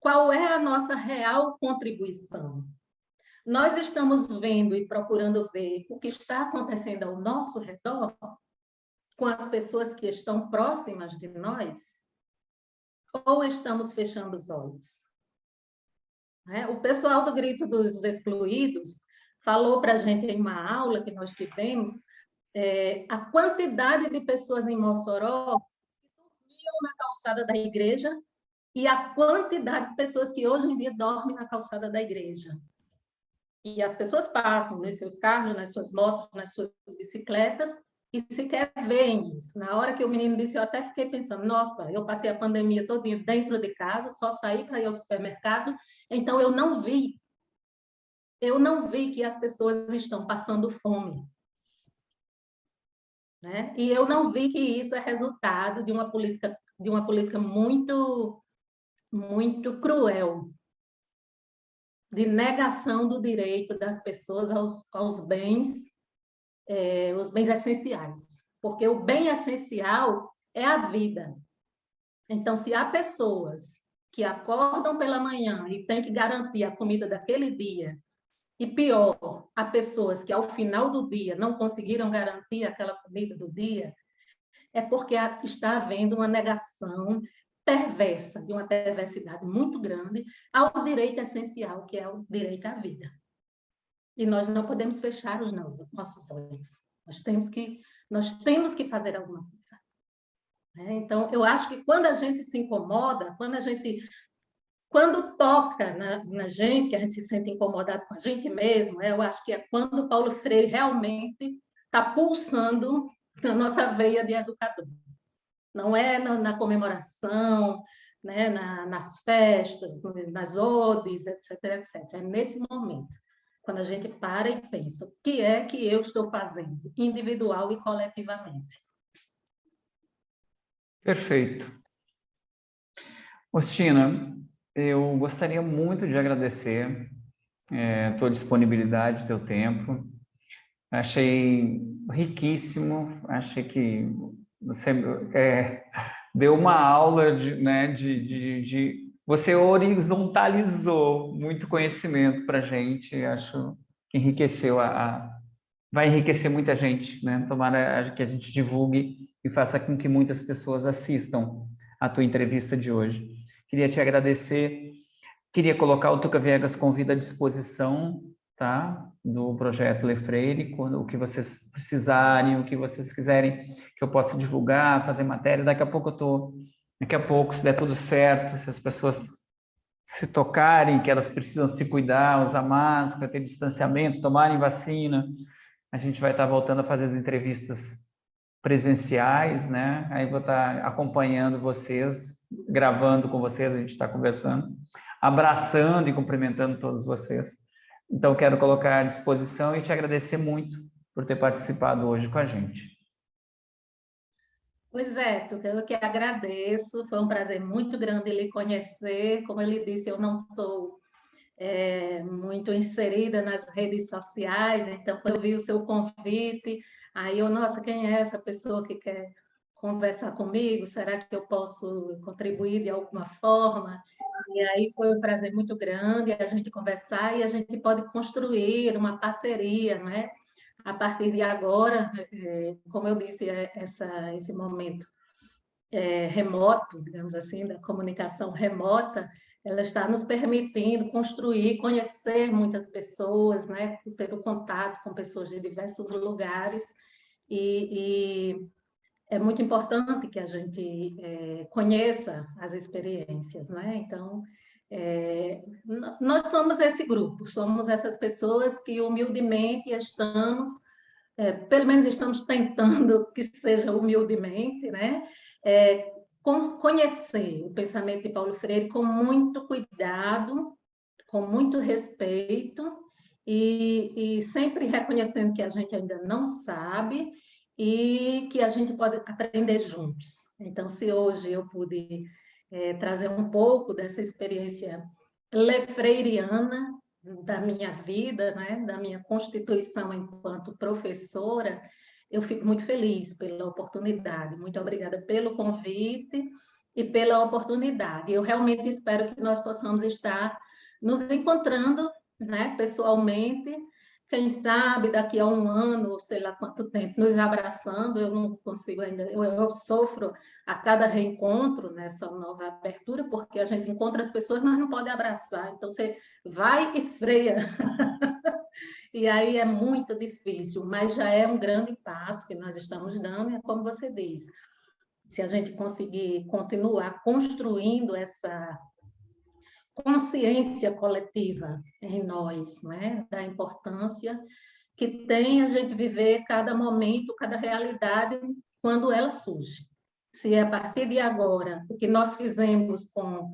Qual é a nossa real contribuição? Nós estamos vendo e procurando ver o que está acontecendo ao nosso redor, com as pessoas que estão próximas de nós, ou estamos fechando os olhos? O pessoal do Grito dos Excluídos falou para a gente em uma aula que nós tivemos a quantidade de pessoas em Mossoró que dormiam na calçada da igreja e a quantidade de pessoas que hoje em dia dormem na calçada da igreja. E as pessoas passam nos seus carros, nas suas motos, nas suas bicicletas, e sequer veem isso. Na hora que o menino disse, eu até fiquei pensando, nossa, eu passei a pandemia todinha dentro de casa, só saí para ir ao supermercado, então eu não vi que as pessoas estão passando fome. Né? E eu não vi que isso é resultado de uma política muito, muito cruel, de negação do direito das pessoas aos bens, os bens essenciais. Porque o bem essencial é a vida. Então, se há pessoas que acordam pela manhã e têm que garantir a comida daquele dia, e pior, há pessoas que ao final do dia não conseguiram garantir aquela comida do dia, é porque está havendo uma negação perversa, de uma perversidade muito grande, ao direito essencial, que é o direito à vida. E nós não podemos fechar os nossos olhos. Nós temos que fazer alguma coisa. Então, eu acho que quando a gente se incomoda, quando toca na gente, que a gente se sente incomodado com a gente mesmo, eu acho que é quando Paulo Freire realmente está pulsando na nossa veia de educador. Não é na comemoração, né, nas festas, nas odes, etc, etc. É nesse momento, quando a gente para e pensa, o que é que eu estou fazendo, individual e coletivamente? Perfeito. Ostina, eu gostaria muito de agradecer a tua disponibilidade, teu tempo. Achei riquíssimo, achei que você deu uma aula você horizontalizou muito conhecimento para a gente, acho que enriqueceu vai enriquecer muita gente, né? Tomara que a gente divulgue e faça com que muitas pessoas assistam a tua entrevista de hoje. Queria te agradecer, queria colocar o Tuca Viegas Convida à disposição, tá? Do projeto Lefreire, quando o que vocês precisarem, o que vocês quiserem que eu possa divulgar, fazer matéria. Daqui a pouco, se der tudo certo, se as pessoas se tocarem, que elas precisam se cuidar, usar máscara, ter distanciamento, tomarem vacina, a gente vai estar voltando a fazer as entrevistas presenciais, né? Aí vou estar acompanhando vocês, gravando com vocês, a gente está conversando, abraçando e cumprimentando todos vocês. Então, quero colocar à disposição e te agradecer muito por ter participado hoje com a gente. Pois é, Tuca, eu que agradeço, foi um prazer muito grande lhe conhecer. Como eu lhe disse, eu não sou muito inserida nas redes sociais, então, quando eu vi o seu convite, aí eu, nossa, quem é essa pessoa que quer conversar comigo? Será que eu posso contribuir de alguma forma? E aí foi um prazer muito grande a gente conversar e a gente pode construir uma parceria, não é? A partir de agora, como eu disse, esse momento remoto, digamos assim, da comunicação remota, ela está nos permitindo construir, conhecer muitas pessoas, né? Ter o contato com pessoas de diversos lugares, e é muito importante que a gente conheça as experiências, né? Então, nós somos esse grupo, somos essas pessoas que humildemente estamos, pelo menos estamos tentando que seja humildemente, né? Conhecer o pensamento de Paulo Freire com muito cuidado, com muito respeito, e sempre reconhecendo que a gente ainda não sabe e que a gente pode aprender juntos. Então, se hoje eu pude trazer um pouco dessa experiência lefreiriana da minha vida, né, da minha constituição enquanto professora, eu fico muito feliz pela oportunidade. Muito obrigada pelo convite e pela oportunidade. Eu realmente espero que nós possamos estar nos encontrando, né, pessoalmente, quem sabe daqui a um ano, sei lá quanto tempo, nos abraçando. Eu não consigo ainda, eu sofro a cada reencontro nessa nova abertura, porque a gente encontra as pessoas, mas não pode abraçar. Então, você vai e freia. E aí é muito difícil, mas já é um grande passo que nós estamos dando, é como você diz, se a gente conseguir continuar construindo essa consciência coletiva em nós, né, da importância que tem a gente viver cada momento, cada realidade, quando ela surge. Se a partir de agora, o que nós fizemos com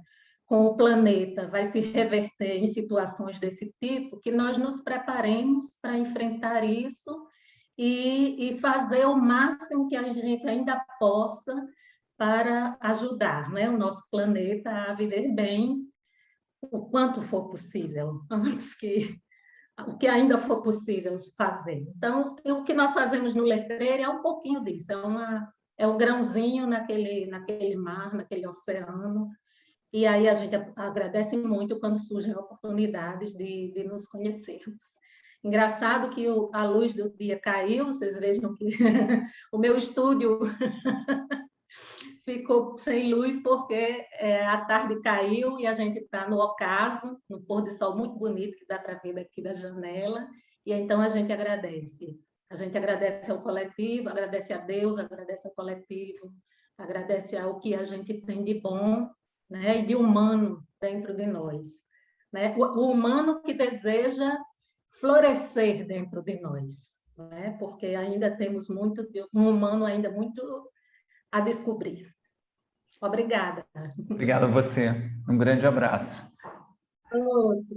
o planeta vai se reverter em situações desse tipo, que nós nos preparemos para enfrentar isso e fazer o máximo que a gente ainda possa para ajudar, né, o nosso planeta a viver bem o quanto for possível, antes que o que ainda for possível fazer. Então, o que nós fazemos no Lefreire é um pouquinho disso, é um grãozinho naquele mar, naquele oceano, e aí a gente agradece muito quando surgem oportunidades de nos conhecermos. Engraçado que a luz do dia caiu, vocês vejam que o meu estúdio ficou sem luz porque a tarde caiu e a gente está no ocaso, no pôr do sol muito bonito que dá para ver daqui da janela, e então a gente agradece. A gente agradece ao coletivo, agradece a Deus, agradece ao coletivo, agradece ao que a gente tem de bom, né, e de humano dentro de nós. Né? O humano que deseja florescer dentro de nós, né? Porque ainda temos um humano ainda muito a descobrir. Obrigada. Obrigado a você. Um grande abraço. Outro.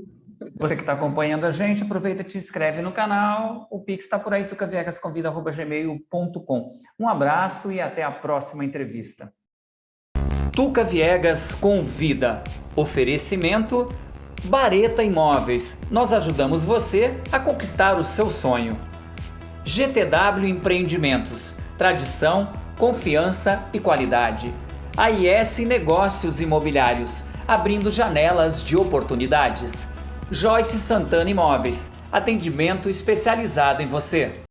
Você que está acompanhando a gente, aproveita e te inscreve no canal. O Pix está por aí, tucaviegasconvida@gmail.com. Um abraço e até a próxima entrevista. Tuca Viegas Convida. Oferecimento Bareta Imóveis. Nós ajudamos você a conquistar o seu sonho. GTW Empreendimentos. Tradição, confiança e qualidade. AIS Negócios Imobiliários. Abrindo janelas de oportunidades. Joyce Santana Imóveis. Atendimento especializado em você.